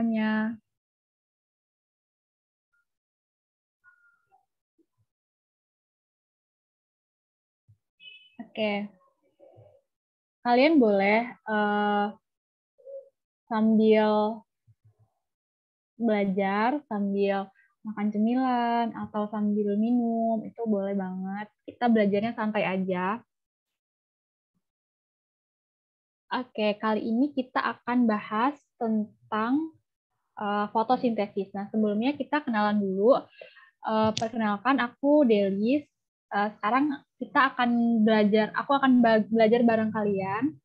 semuanya. Oke, kalian boleh sambil belajar, sambil makan cemilan, atau sambil minum, itu boleh banget. Kita belajarnya santai aja. Oke, kali ini kita akan bahas tentang fotosintesis. Nah, sebelumnya kita kenalan dulu. Perkenalkan, aku Delis. Sekarang kita akan aku akan belajar bareng kalian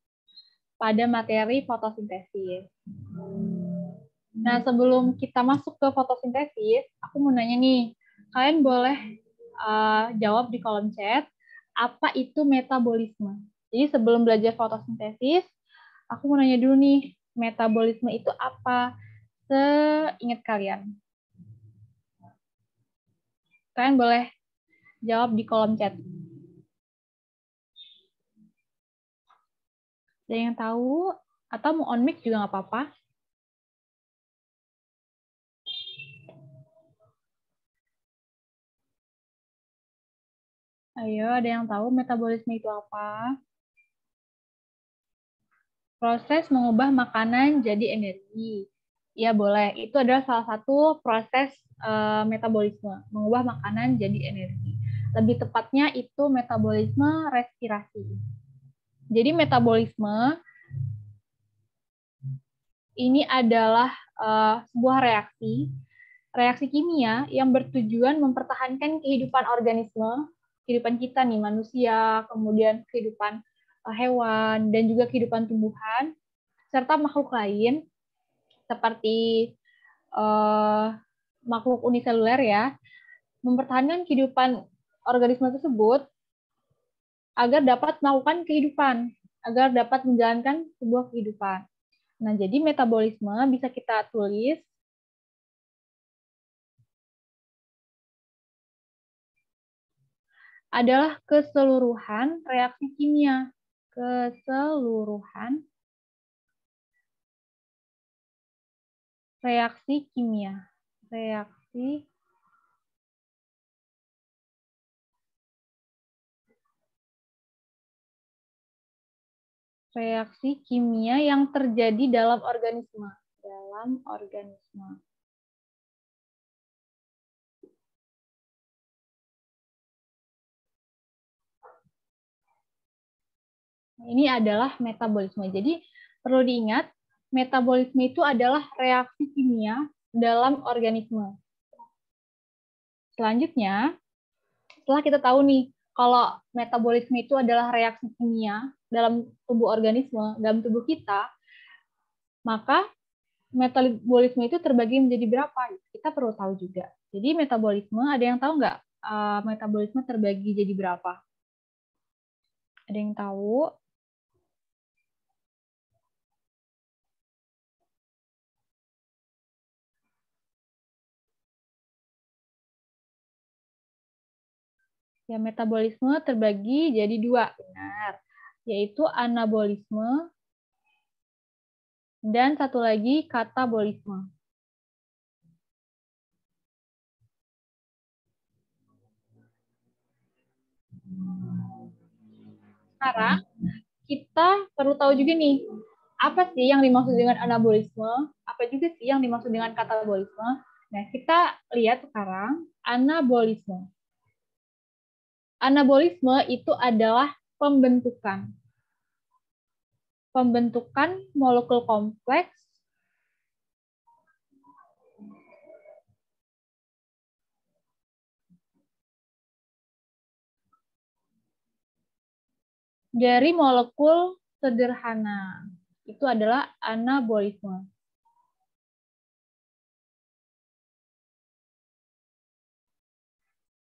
pada materi fotosintesis. Nah, sebelum kita masuk ke fotosintesis, aku mau nanya nih, kalian boleh jawab di kolom chat, apa itu metabolisme? Jadi sebelum belajar fotosintesis, aku mau nanya dulu nih, metabolisme itu apa? Seingat kalian. Kalian boleh jawab di kolom chat. Ada yang tahu? Atau mau on mic juga nggak apa-apa. Ayo, ada yang tahu metabolisme itu apa? Proses mengubah makanan jadi energi. Ya, boleh. Itu adalah salah satu proses metabolisme, mengubah makanan jadi energi. Lebih tepatnya itu metabolisme respirasi. Jadi metabolisme ini adalah sebuah reaksi kimia yang bertujuan mempertahankan kehidupan organisme, kehidupan kita nih, manusia, kemudian kehidupan hewan, dan juga kehidupan tumbuhan, serta makhluk lain, seperti makhluk uniseluler ya, mempertahankan kehidupan organisme tersebut agar dapat melakukan kehidupan, agar dapat menjalankan sebuah kehidupan. Nah, jadi metabolisme bisa kita tulis adalah keseluruhan reaksi kimia. Keseluruhan reaksi kimia. Reaksi kimia yang terjadi dalam organisme. Ini adalah metabolisme. Jadi perlu diingat, metabolisme itu adalah reaksi kimia dalam organisme. Selanjutnya, setelah kita tahu nih, kalau metabolisme itu adalah reaksi kimia dalam tubuh organisme, dalam tubuh kita, maka metabolisme itu terbagi menjadi berapa? Kita perlu tahu juga. Jadi metabolisme, ada yang tahu nggak metabolisme terbagi jadi berapa? Ada yang tahu? Ya, metabolisme terbagi jadi dua, benar. Yaitu anabolisme dan satu lagi katabolisme. Sekarang kita perlu tahu juga nih, apa sih yang dimaksud dengan anabolisme? Apa juga sih yang dimaksud dengan katabolisme? Nah, kita lihat sekarang anabolisme. Anabolisme itu adalah pembentukan molekul kompleks dari molekul sederhana. Itu adalah anabolisme.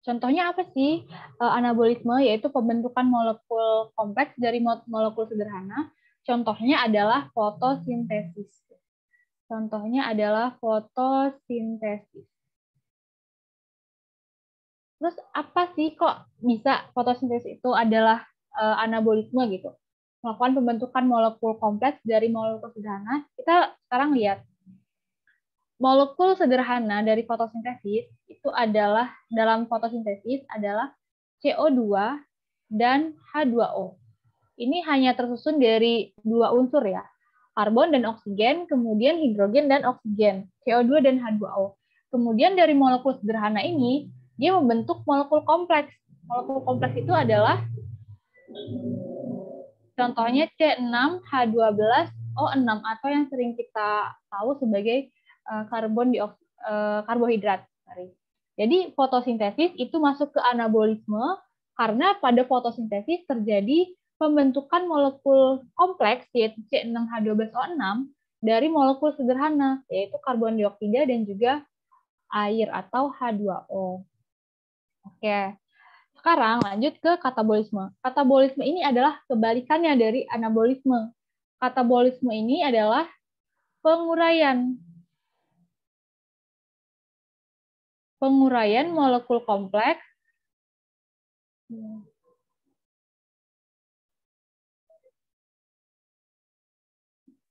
Contohnya apa sih anabolisme? Yaitu pembentukan molekul kompleks dari molekul sederhana. Contohnya adalah fotosintesis. Terus apa sih kok bisa fotosintesis itu adalah anabolisme gitu? Melakukan pembentukan molekul kompleks dari molekul sederhana. Kita sekarang lihat. molekul sederhana dari fotosintesis itu adalah dalam fotosintesis adalah CO2 dan H2O. Ini hanya tersusun dari dua unsur ya, karbon dan oksigen, kemudian hidrogen dan oksigen, CO2 dan H2O. Kemudian dari molekul sederhana ini, dia membentuk molekul kompleks. Molekul kompleks itu adalah contohnya C6H12O6 atau yang sering kita tahu sebagai karbohidrat. Jadi fotosintesis itu masuk ke anabolisme karena pada fotosintesis terjadi pembentukan molekul kompleks yaitu C6H12O6 dari molekul sederhana yaitu karbon dioksida dan juga air atau H2O. Oke. Sekarang lanjut ke katabolisme. Katabolisme ini adalah kebalikannya dari anabolisme. Katabolisme ini adalah penguraian molekul kompleks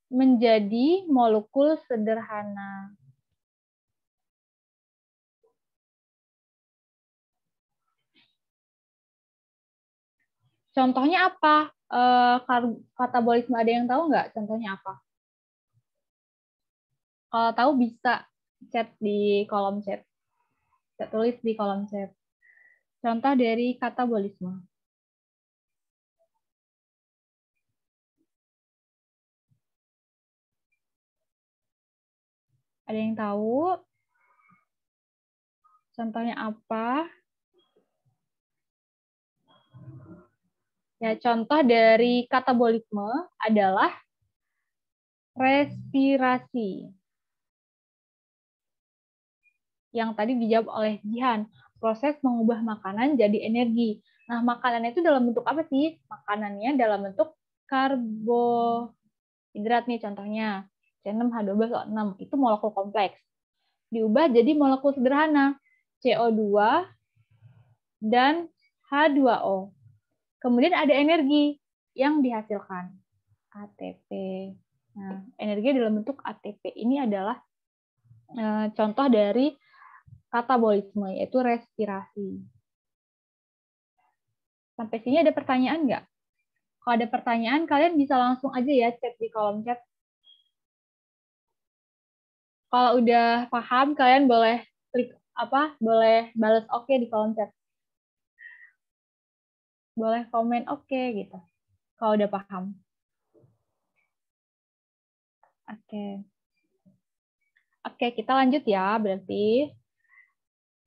menjadi molekul sederhana. Contohnya apa? Katabolisme ada yang tahu nggak? Contohnya apa? Kalau tahu bisa chat di kolom chat. Saya tulis di kolom chat. Contoh dari katabolisme. Ada yang tahu? Contohnya apa? Ya, contoh dari katabolisme adalah respirasi. Yang tadi dijawab oleh Jihan, proses mengubah makanan jadi energi. Nah, makanannya itu dalam bentuk apa sih? Makanannya dalam bentuk karbohidrat nih contohnya. C6H12O6 itu molekul kompleks. Diubah jadi molekul sederhana, CO2 dan H2O. Kemudian ada energi yang dihasilkan, ATP. Nah, energi dalam bentuk ATP ini adalah contoh dari katabolisme, yaitu respirasi. Sampai sini ada pertanyaan nggak? Kalau ada pertanyaan, kalian bisa langsung aja ya chat di kolom chat. Kalau udah paham, kalian boleh klik boleh balas oke di kolom chat. Boleh komen oke gitu. Kalau udah paham. Oke. Oke, kita lanjut ya berarti.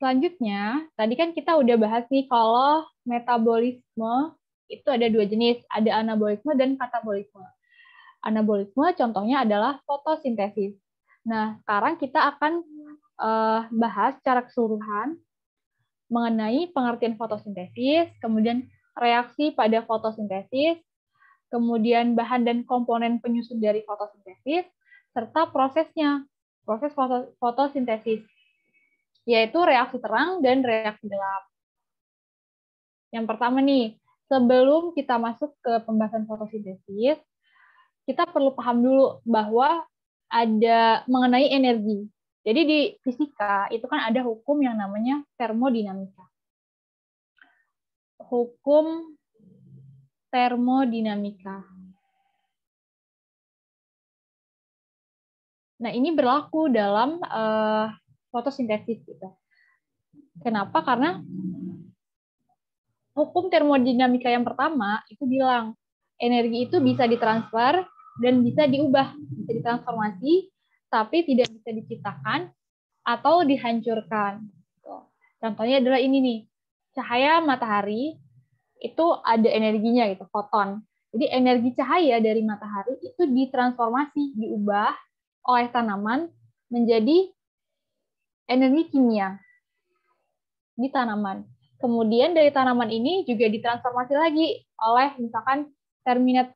Selanjutnya, tadi kan kita udah bahas nih kalau metabolisme itu ada dua jenis, ada anabolisme dan katabolisme. Anabolisme contohnya adalah fotosintesis. Nah, sekarang kita akan bahas secara keseluruhan mengenai pengertian fotosintesis, kemudian reaksi pada fotosintesis, kemudian bahan dan komponen penyusun dari fotosintesis, serta prosesnya, proses fotosintesis, yaitu reaksi terang dan reaksi gelap. Yang pertama nih, sebelum kita masuk ke pembahasan fotosintesis, kita perlu paham dulu bahwa ada mengenai energi. Jadi di fisika itu kan ada hukum yang namanya termodinamika. Hukum termodinamika. Nah, ini berlaku dalam fotosintesis gitu. Kenapa? Karena hukum termodinamika yang pertama itu bilang energi itu bisa ditransfer dan bisa diubah, bisa ditransformasi, tapi tidak bisa diciptakan atau dihancurkan. Contohnya adalah ini nih, cahaya matahari itu ada energinya gitu, foton. Jadi energi cahaya dari matahari itu ditransformasi, diubah oleh tanaman menjadi energi kimia di tanaman. Kemudian dari tanaman ini juga ditransformasi lagi oleh misalkan termit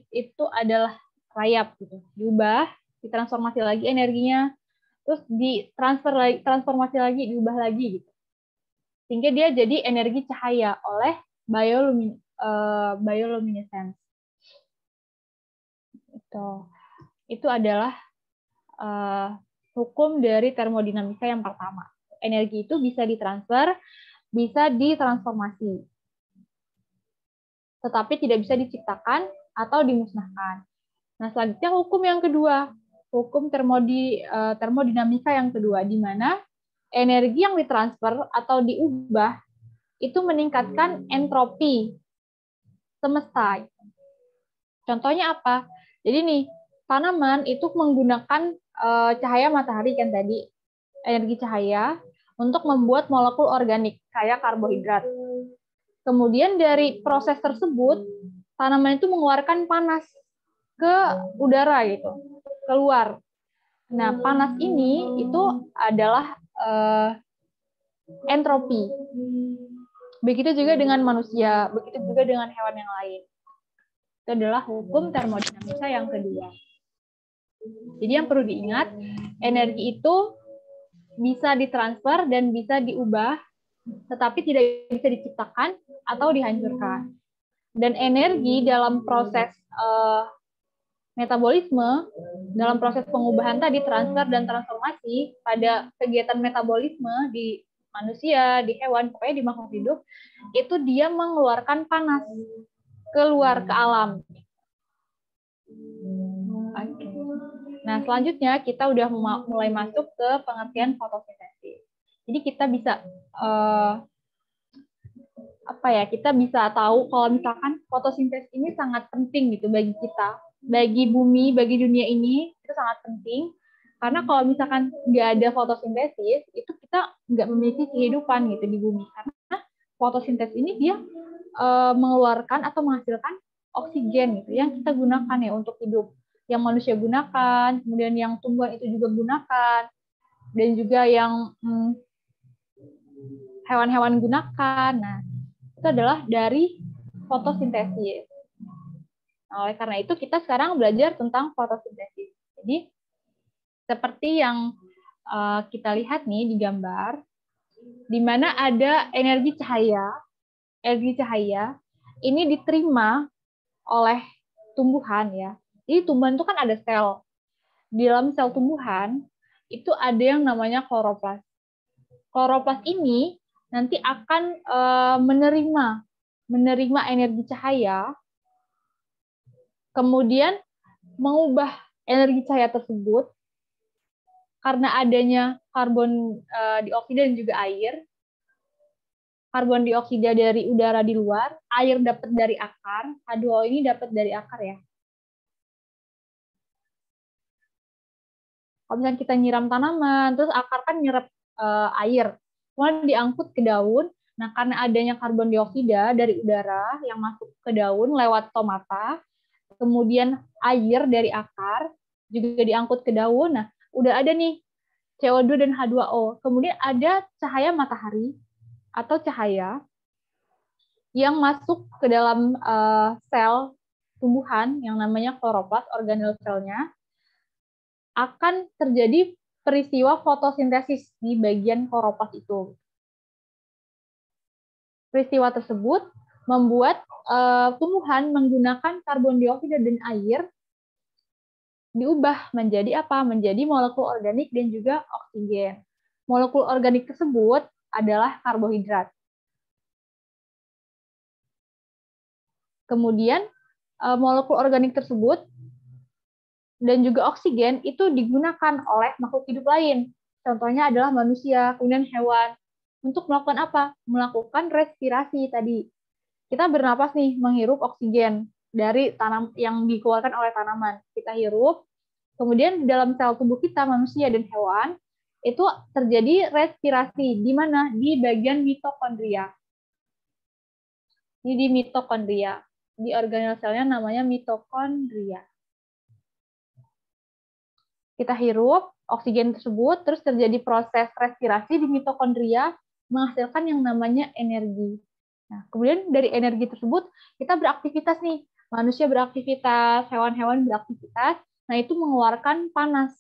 itu adalah rayap gitu. Diubah, ditransformasi lagi energinya, terus transformasi lagi, diubah lagi gitu. Sehingga dia jadi energi cahaya oleh bioluminescence. Itu adalah hukum dari termodinamika yang pertama. Energi itu bisa ditransfer, bisa ditransformasi, tetapi tidak bisa diciptakan atau dimusnahkan. Nah, selanjutnya hukum yang kedua, hukum termodinamika yang kedua, di mana energi yang ditransfer atau diubah itu meningkatkan entropi semesta. Contohnya apa? Jadi nih, tanaman itu menggunakan cahaya matahari kan tadi, energi cahaya, untuk membuat molekul organik, kayak karbohidrat. Kemudian dari proses tersebut, tanaman itu mengeluarkan panas ke udara gitu, keluar. Nah, panas ini itu adalah entropi. Begitu juga dengan manusia, begitu juga dengan hewan yang lain. Itu adalah hukum termodinamika yang kedua. Jadi yang perlu diingat, energi itu bisa ditransfer dan bisa diubah, tetapi tidak bisa diciptakan atau dihancurkan. Dan energi dalam proses metabolisme, dalam proses pengubahan tadi, transfer dan transformasi pada kegiatan metabolisme di manusia, di hewan, pokoknya di makhluk hidup, itu dia mengeluarkan panas keluar ke alam. Okay. Nah, selanjutnya kita udah mulai masuk ke pengertian fotosintesis. Jadi kita bisa kita bisa tahu kalau misalkan fotosintesis ini sangat penting gitu bagi kita, bagi bumi, bagi dunia ini itu sangat penting. Karena kalau misalkan nggak ada fotosintesis, itu kita nggak memiliki kehidupan gitu di bumi. Karena fotosintesis ini dia mengeluarkan atau menghasilkan oksigen gitu yang kita gunakan ya untuk hidup. Yang manusia gunakan, kemudian yang tumbuhan itu juga gunakan, dan juga yang hewan-hewan gunakan. Nah, itu adalah dari fotosintesis. Nah, oleh karena itu kita sekarang belajar tentang fotosintesis. Jadi seperti yang kita lihat nih di gambar, di mana ada energi cahaya. Energi cahaya ini diterima oleh tumbuhan ya. Jadi tumbuhan itu kan ada sel. Di dalam sel tumbuhan itu ada yang namanya kloroplas. Kloroplas ini nanti akan menerima energi cahaya, kemudian mengubah energi cahaya tersebut karena adanya karbon dioksida dan juga air. Karbon dioksida dari udara di luar, air dapat dari akar, H2O ini dapat dari akar ya. Kalau misalnya kita nyiram tanaman, terus akar kan nyerap air, kemudian diangkut ke daun. Nah, karena adanya karbon dioksida dari udara yang masuk ke daun lewat stomata, kemudian air dari akar juga diangkut ke daun. Nah, udah ada nih CO2 dan H2O. Kemudian ada cahaya matahari atau cahaya yang masuk ke dalam sel tumbuhan yang namanya kloroplas, organel selnya, akan terjadi peristiwa fotosintesis di bagian kloroplas itu. Peristiwa tersebut membuat tumbuhan menggunakan karbon dioksida dan air diubah menjadi apa? Menjadi molekul organik dan juga oksigen. Molekul organik tersebut adalah karbohidrat. Kemudian molekul organik tersebut dan juga oksigen itu digunakan oleh makhluk hidup lain. Contohnya adalah manusia, kemudian hewan. Untuk melakukan apa? Melakukan respirasi tadi. Kita bernapas nih, menghirup oksigen dari tanam yang dikeluarkan oleh tanaman. Kita hirup, kemudian dalam sel tubuh kita, manusia dan hewan, itu terjadi respirasi. Di mana? Di bagian mitokondria. Ini di mitokondria. Di organel selnya namanya mitokondria. Kita hirup oksigen tersebut, terus terjadi proses respirasi di mitokondria, menghasilkan yang namanya energi. Nah, kemudian dari energi tersebut, kita beraktivitas nih. Manusia beraktivitas, hewan-hewan beraktivitas, nah itu mengeluarkan panas.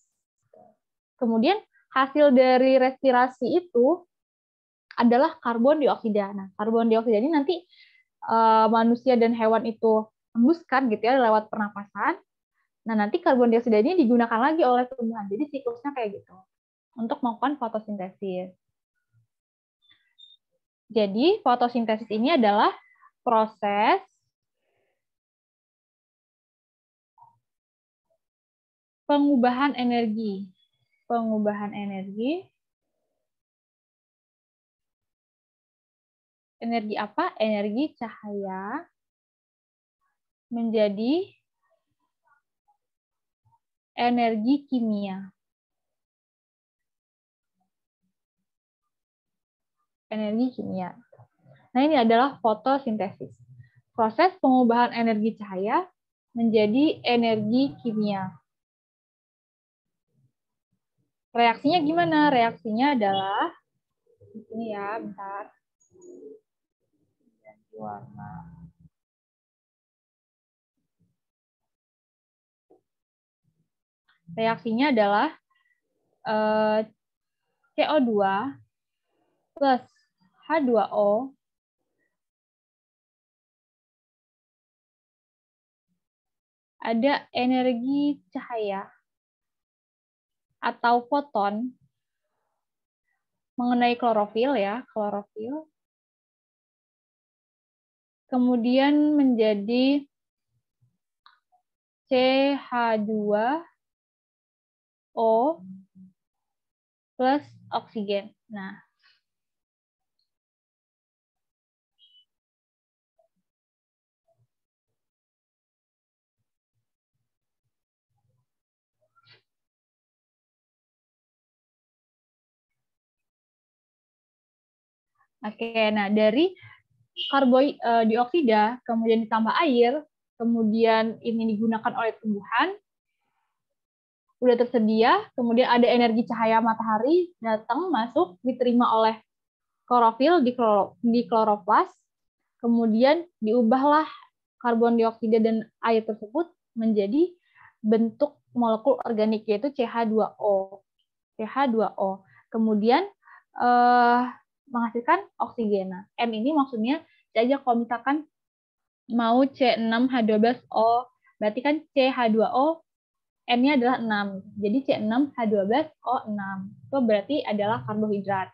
Kemudian hasil dari respirasi itu adalah karbon dioksida. Nah, karbon dioksida ini nanti manusia dan hewan itu hembuskan gitu ya lewat pernapasan. Nah, nanti karbon dioksida ini digunakan lagi oleh tumbuhan. Jadi siklusnya kayak gitu untuk melakukan fotosintesis. Jadi fotosintesis ini adalah proses pengubahan energi. Pengubahan energi. Energi apa? Energi cahaya menjadi energi kimia. Energi kimia. Nah, ini adalah fotosintesis. Proses pengubahan energi cahaya menjadi energi kimia. Reaksinya gimana? Reaksinya adalah ini ya, bentar. Warna. Reaksinya adalah CO2 plus H2O ada energi cahaya atau foton mengenai klorofil ya, klorofil. Kemudian menjadi CH2O plus oksigen. Nah, oke, nah dari karbon dioksida, kemudian ditambah air, kemudian ini digunakan oleh tumbuhan, udah tersedia, kemudian ada energi cahaya matahari datang, masuk, diterima oleh klorofil di kloroplas, kemudian diubahlah karbon dioksida dan air tersebut menjadi bentuk molekul organik, yaitu CH2O. CH2O. Kemudian menghasilkan oksigen. Nah, N ini maksudnya aja kalau misalkan mau C6H12O, berarti kan CH2O N-nya adalah 6. Jadi C6H12O6. Itu berarti adalah karbohidrat.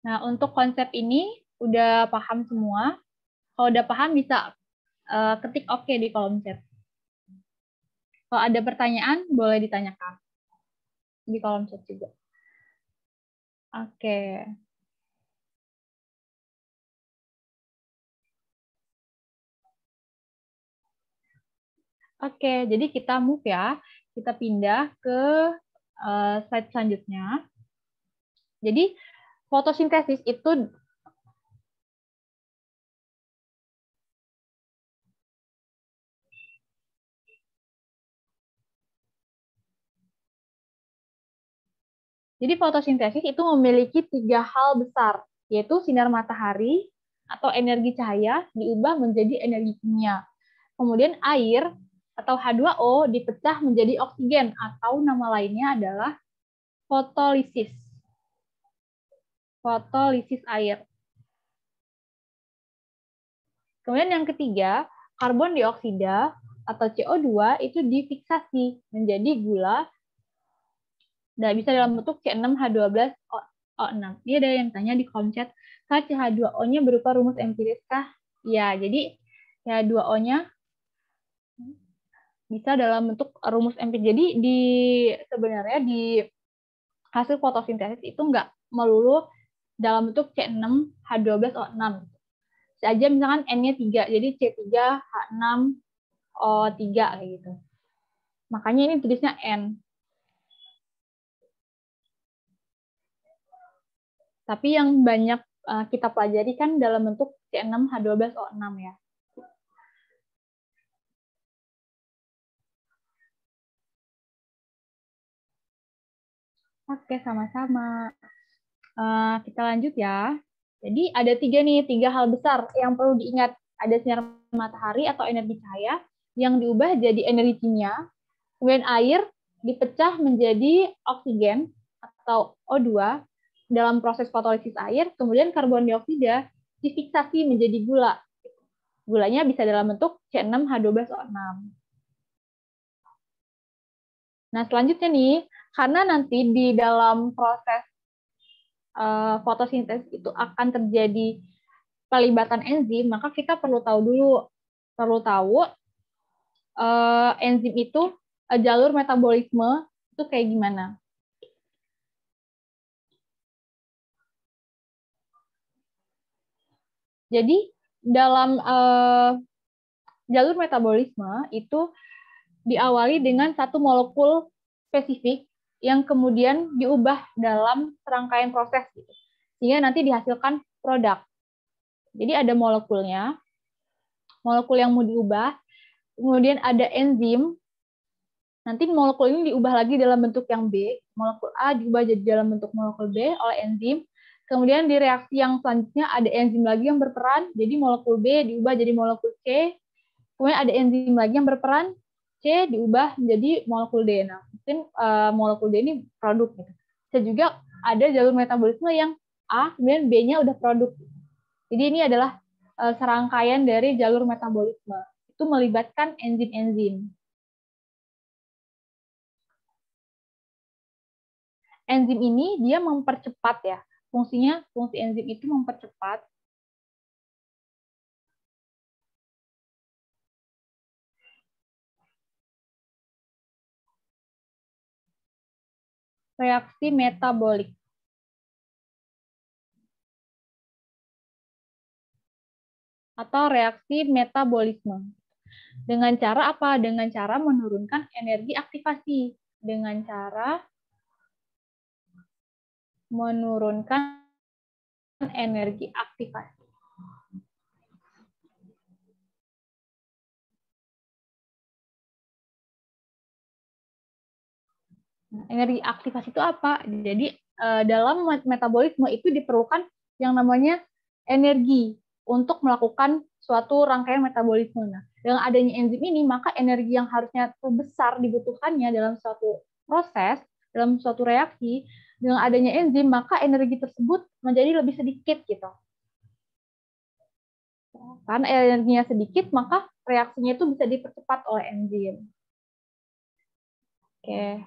Nah, untuk konsep ini udah paham semua. Kalau udah paham bisa ketik oke di kolom chat. Kalau ada pertanyaan boleh ditanyakan di kolom chat juga. Oke. Oke, jadi kita move ya. Kita pindah ke slide selanjutnya. Jadi fotosintesis itu fotosintesis itu memiliki 3 hal besar, yaitu sinar matahari atau energi cahaya diubah menjadi energi kimia. Kemudian air atau H2O dipecah menjadi oksigen atau nama lainnya adalah fotolisis. Fotolisis air. Kemudian yang ketiga, karbon dioksida atau CO2 itu difiksasi menjadi gula dan bisa dalam bentuk C6H12O6. Ini ada yang tanya di kolom chat, Kak, CH2O-nya berupa rumus empiris kah? Ya, jadi CH2O-nya bisa dalam bentuk rumus empiris. Jadi sebenarnya di hasil fotosintesis itu nggak melulu dalam bentuk C6H12O6. Saja misalkan N-nya 3, jadi C3H6O3 kayak gitu. Makanya ini tulisnya N. Tapi yang banyak kita pelajari kan dalam bentuk C6H12O6 ya. Oke, sama-sama. Kita lanjut ya. Jadi ada 3 hal besar yang perlu diingat. Ada sinar matahari atau energi cahaya yang diubah jadi energi kimia. Kemudian air dipecah menjadi oksigen atau O2 dalam proses fotolisis air. Kemudian karbon dioksida difiksasi menjadi gula Gulanya bisa dalam bentuk C6H12O6. Nah, selanjutnya nih, karena nanti di dalam proses fotosintesis itu akan terjadi pelibatan enzim, maka kita perlu tahu enzim itu jalur metabolisme itu kayak gimana. Jadi dalam jalur metabolisme itu diawali dengan satu molekul spesifik yang kemudian diubah dalam serangkaian proses gitu. Sehingga nanti dihasilkan produk. Jadi ada molekulnya, molekul yang mau diubah, kemudian ada enzim, nanti molekul ini diubah lagi dalam bentuk yang B, molekul A diubah jadi dalam bentuk molekul B oleh enzim, kemudian di reaksi yang selanjutnya ada enzim lagi yang berperan, jadi molekul B diubah jadi molekul C, kemudian ada enzim lagi yang berperan, C diubah menjadi molekul D. Nah, mungkin molekul D ini produk. Gitu. Bisa juga ada jalur metabolisme yang A, kemudian B-nya udah produk. Jadi ini adalah serangkaian dari jalur metabolisme. Itu melibatkan enzim-enzim. Enzim ini dia mempercepat ya. Fungsi enzim itu mempercepat reaksi metabolik. Atau reaksi metabolisme. Dengan cara apa? Dengan cara menurunkan energi aktivasi. Dengan cara menurunkan energi aktivasi. Nah, energi aktivasi itu apa? Jadi dalam metabolisme itu diperlukan yang namanya energi untuk melakukan suatu rangkaian metabolisme. Nah, dengan adanya enzim ini, maka energi yang harusnya besar dibutuhkannya dalam suatu proses, dalam suatu reaksi, dengan adanya enzim, maka energi tersebut menjadi lebih sedikit gitu. Karena energinya sedikit, maka reaksinya itu bisa dipercepat oleh enzim. Oke.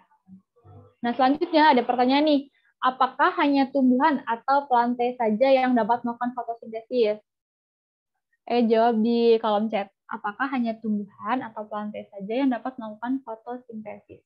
Nah, selanjutnya ada pertanyaan nih. Apakah hanya tumbuhan atau plantae saja yang dapat melakukan fotosintesis? Jawab di kolom chat. Apakah hanya tumbuhan atau plantae saja yang dapat melakukan fotosintesis?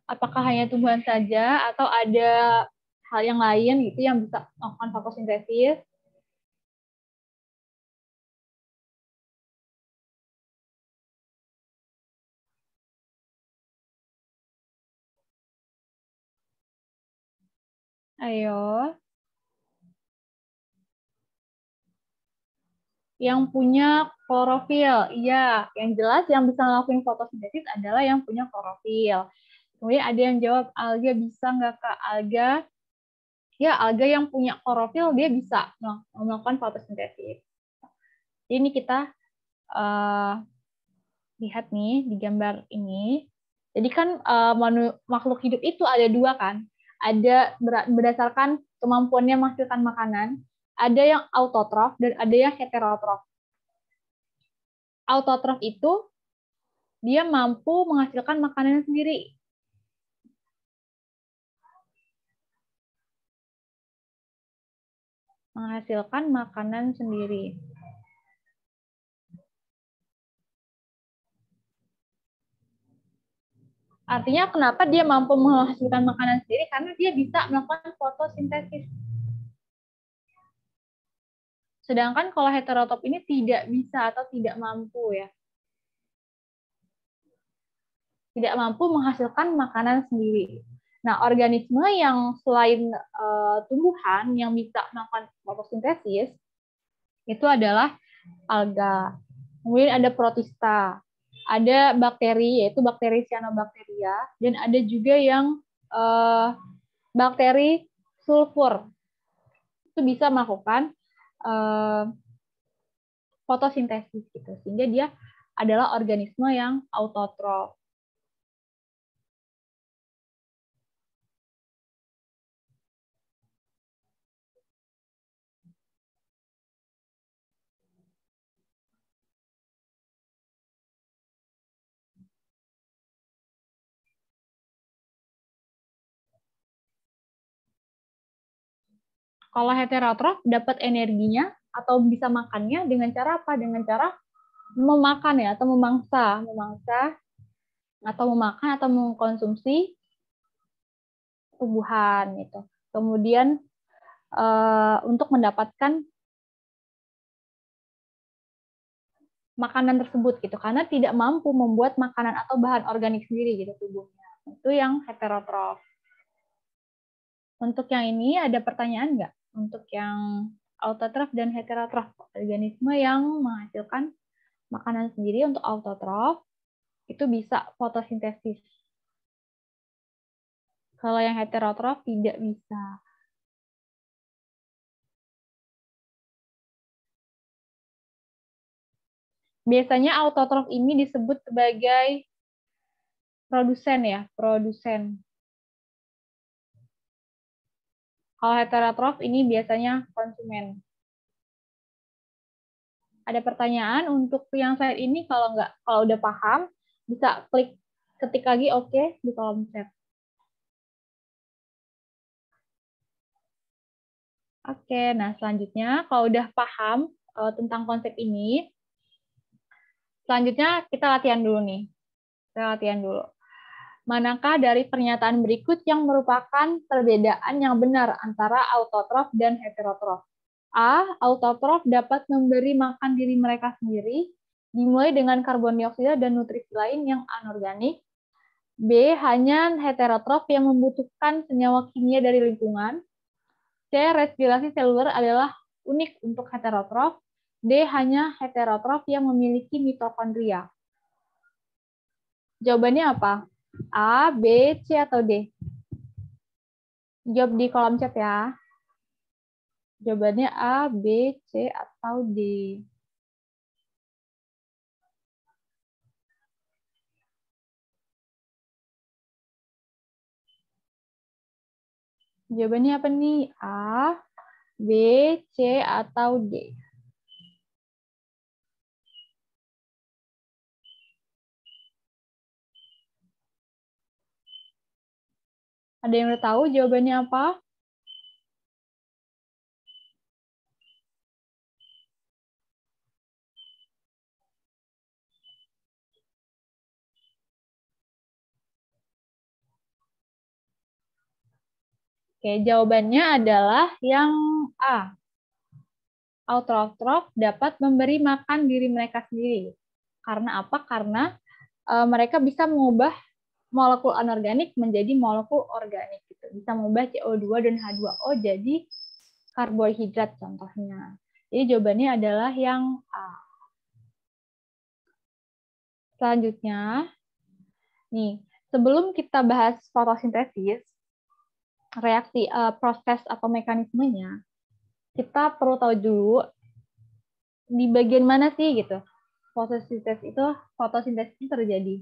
Apakah hanya tumbuhan saja atau ada hal yang lain gitu yang bisa melakukan fotosintesis? Ayo. Yang punya klorofil. Iya, yang jelas yang bisa melakukan fotosintesis adalah yang punya klorofil. Kemudian ada yang jawab, alga bisa nggak Kak? Alga, ya alga yang punya klorofil dia bisa melakukan fotosintesis. Ini kita lihat nih di gambar ini. Jadi kan makhluk hidup itu ada dua kan. Ada berdasarkan kemampuannya menghasilkan makanan, ada yang autotrof dan ada yang heterotrof. Autotrof itu dia mampu menghasilkan makanan sendiri. Menghasilkan makanan sendiri. Artinya kenapa dia mampu menghasilkan makanan sendiri? Karena dia bisa melakukan fotosintesis. Sedangkan kalau heterotop ini tidak bisa atau tidak mampu ya. Tidak mampu menghasilkan makanan sendiri. Nah, organisme yang selain tumbuhan yang bisa melakukan fotosintesis itu adalah alga. Kemudian ada protista, ada bakteri yaitu bakteri cyanobacteria dan ada juga yang bakteri sulfur. Itu bisa melakukan fotosintesis gitu. Sehingga dia adalah organisme yang autotrof. Kalau heterotrof dapat energinya atau bisa makannya dengan cara apa? Dengan cara memakan ya, atau memangsa atau memakan atau mengkonsumsi tumbuhan gitu. Kemudian untuk mendapatkan makanan tersebut gitu, karena tidak mampu membuat makanan atau bahan organik sendiri gitu tubuhnya. Itu yang heterotrof. Untuk yang ini ada pertanyaan nggak? Untuk yang autotrof dan heterotrof, organisme yang menghasilkan makanan sendiri untuk autotrof itu bisa fotosintesis. Kalau yang heterotrof tidak bisa. Biasanya autotrof ini disebut sebagai produsen ya, produsen. Kalau heterotrof ini biasanya konsumen. Ada pertanyaan untuk yang slide ini, kalau udah paham bisa ketik lagi oke di kolom chat. Oke, nah selanjutnya kalau udah paham tentang konsep ini, selanjutnya kita latihan dulu nih. Kita latihan dulu. Manakah dari pernyataan berikut yang merupakan perbedaan yang benar antara autotrof dan heterotrof? A. Autotrof dapat memberi makan diri mereka sendiri, dimulai dengan karbon dioksida dan nutrisi lain yang anorganik. B. Hanya heterotrof yang membutuhkan senyawa kimia dari lingkungan. C. Respirasi seluler adalah unik untuk heterotrof. D. Hanya heterotrof yang memiliki mitokondria. Jawabannya apa? A, B, C, atau D? Jawab di kolom chat ya. Jawabannya A, B, C, atau D. Jawabannya apa nih? A, B, C, atau D? Ada yang udah tahu jawabannya apa? Oke, jawabannya adalah yang A. Autotrof dapat memberi makan diri mereka sendiri. Karena apa? Karena mereka bisa mengubah molekul anorganik menjadi molekul organik. Gitu. Bisa mengubah CO2 dan H2O jadi karbohidrat contohnya. Jadi jawabannya adalah yang A. Selanjutnya, nih, sebelum kita bahas fotosintesis, reaksi proses atau mekanismenya, kita perlu tahu dulu di bagian mana sih gitu fotosintesis itu terjadi.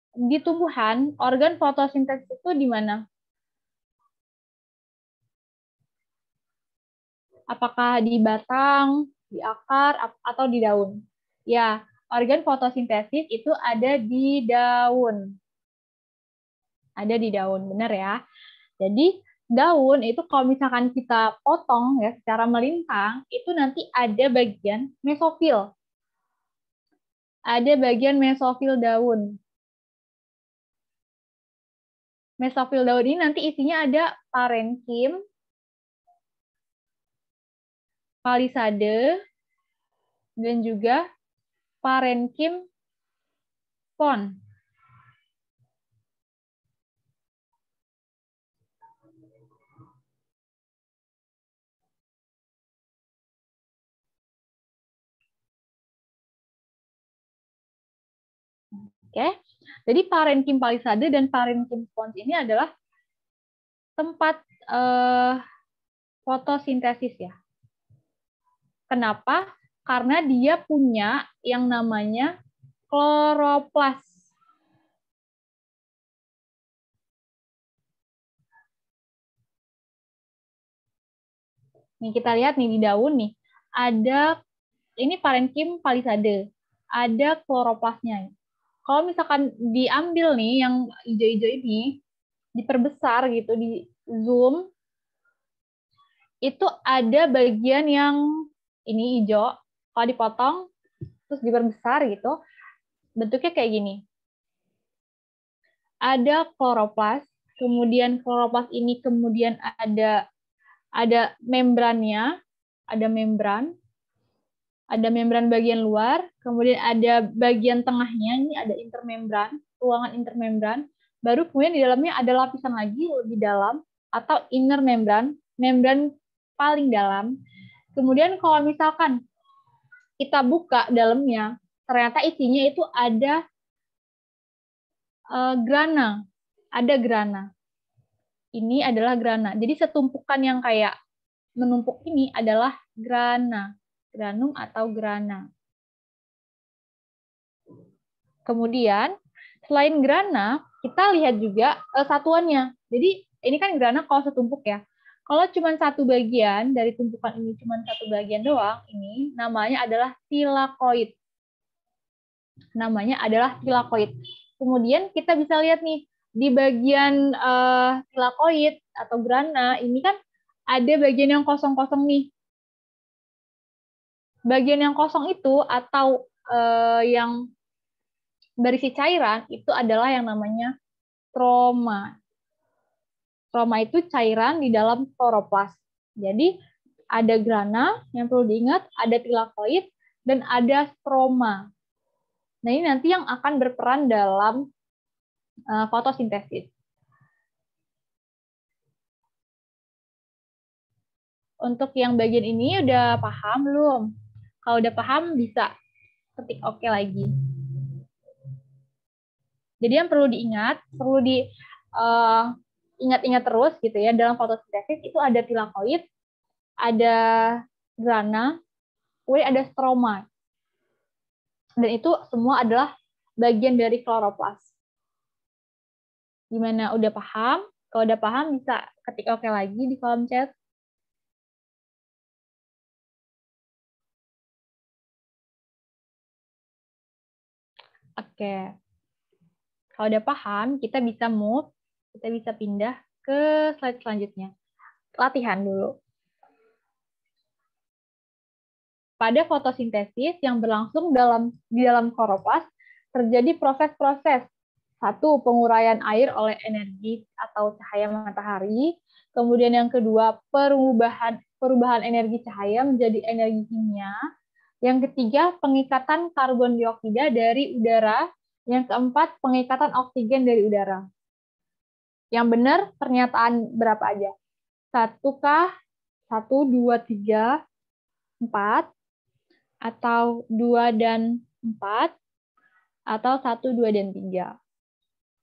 Di tumbuhan, organ fotosintesis itu di mana? Apakah di batang, di akar, atau di daun? Ya, organ fotosintesis itu ada di daun. Ada di daun, benar ya. Jadi, daun itu kalau misalkan kita potong ya secara melintang, itu nanti ada bagian mesofil. Ada bagian mesofil daun. Mesofil daun ini nanti isinya ada parenkim, palisade, dan juga parenkim pon. Oke, jadi parenkim palisade dan parenkim pons ini adalah tempat fotosintesis ya. Kenapa? Karena dia punya yang namanya kloroplas. Nih kita lihat nih di daun nih, ada ini parenkim palisade, ada kloroplasnya. Kalau misalkan diambil nih yang hijau-hijau ini, diperbesar gitu, di zoom, itu ada bagian yang ini hijau, kalau dipotong, terus diperbesar gitu, bentuknya kayak gini. Ada kloroplas, kemudian kloroplas ini kemudian ada membrannya, ada membran bagian luar, kemudian ada bagian tengahnya, ini ada intermembran, ruangan intermembran, baru kemudian di dalamnya ada lapisan lagi lebih dalam, atau inner membran, membran paling dalam. Kemudian kalau misalkan kita buka dalamnya, ternyata isinya itu ada grana, ada grana. Ini adalah grana. Jadi setumpukan yang kayak menumpuk ini adalah grana, granum atau grana. Kemudian selain grana, kita lihat juga satuannya. Jadi ini kan grana kalau setumpuk ya. Kalau cuma satu bagian dari tumpukan ini cuma satu bagian doang, ini namanya adalah tilakoid. Namanya adalah tilakoid. Kemudian kita bisa lihat nih di bagian tilakoid atau grana ini kan ada bagian yang kosong-kosong nih. Bagian yang kosong itu atau yang berisi cairan itu adalah yang namanya stroma. Stroma itu cairan di dalam kloroplas. Jadi ada grana yang perlu diingat, ada tilakoid, dan ada stroma. Nah ini nanti yang akan berperan dalam fotosintesis. Untuk yang bagian ini udah paham belum? Kalau udah paham bisa ketik oke lagi. Jadi yang perlu diingat, perlu diingat-ingat terus gitu ya, dalam fotosintesis itu ada tilakoid, ada grana, kemudian ada stroma. Dan itu semua adalah bagian dari kloroplas. Gimana, udah paham? Kalau udah paham bisa ketik oke lagi di kolom chat. Oke. Kalau udah paham, kita bisa move, kita bisa pindah ke slide selanjutnya. Latihan dulu. Pada fotosintesis yang berlangsung di dalam kloroplas, terjadi proses-proses. Satu, penguraian air oleh energi atau cahaya matahari. Kemudian yang kedua, perubahan energi cahaya menjadi energi kimia. Yang ketiga, pengikatan karbon dioksida dari udara. Yang keempat, pengikatan oksigen dari udara. Yang benar, pernyataan berapa aja? 1 kah? 1, 2, 3, 4. Atau 2 dan 4. Atau 1, 2, dan 3.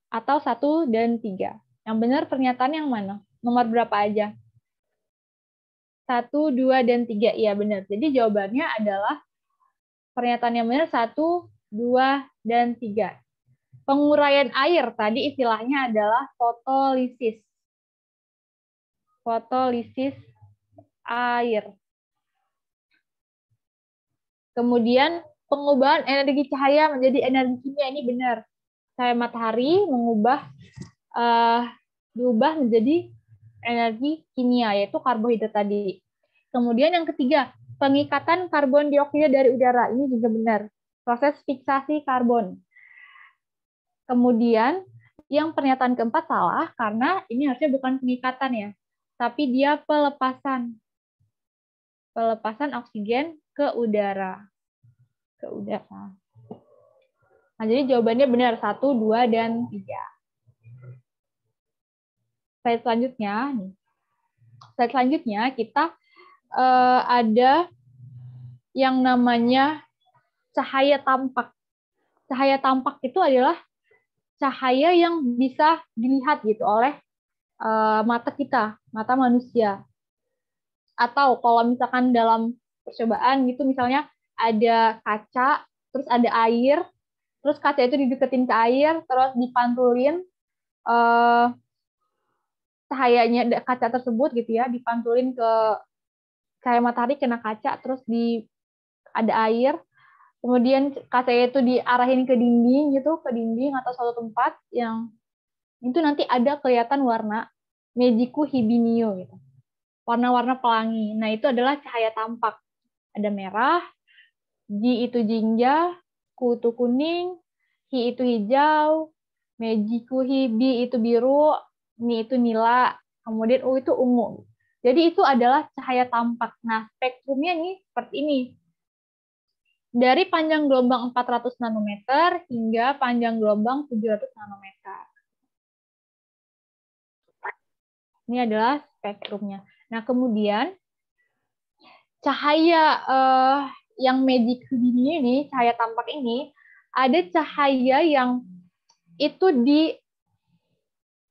Atau 1 dan 3. Yang benar pernyataan yang mana? Nomor berapa aja? 1, 2, dan 3. Iya benar. Jadi jawabannya adalah pernyataan yang benar 1, 2, dan 3. Penguraian air tadi istilahnya adalah fotolisis. Fotolisis air. Kemudian pengubahan energi cahaya menjadi energi kimia, ini benar. Cahaya matahari diubah menjadi energi kimia, yaitu karbohidrat tadi. Kemudian yang ketiga, pengikatan karbon dioksida dari udara. Ini juga benar. Proses fiksasi karbon. Kemudian yang pernyataan keempat salah, karena ini harusnya bukan pengikatan ya, tapi dia pelepasan. Pelepasan oksigen ke udara. Nah, jadi jawabannya benar 1, 2, dan 3. Slide selanjutnya kita ada yang namanya cahaya tampak. Cahaya tampak itu adalah cahaya yang bisa dilihat gitu oleh mata kita, mata manusia. Atau kalau misalkan dalam percobaan gitu, misalnya ada kaca, terus ada air, terus kaca itu dideketin ke air, terus dipantulin cahayanya kaca tersebut gitu ya, dipantulin ke cahaya matahari kena kaca, terus ada air, kemudian kacanya itu diarahin ke dinding gitu, ke dinding atau suatu tempat yang itu nanti ada kelihatan warna Mejiku Hibinio gitu. Warna-warna pelangi. Nah, itu adalah cahaya tampak. Ada merah, Ji itu jinja, Ku itu kuning, Hi itu hijau, Mejiku Hibi itu biru, Ni itu nila, kemudian U itu ungu. Jadi itu adalah cahaya tampak. Nah, spektrumnya nih seperti ini. Dari panjang gelombang 400 nanometer hingga panjang gelombang 700 nanometer. Ini adalah spektrumnya. Nah, kemudian cahaya yang magic ini, cahaya tampak ini, ada cahaya yang itu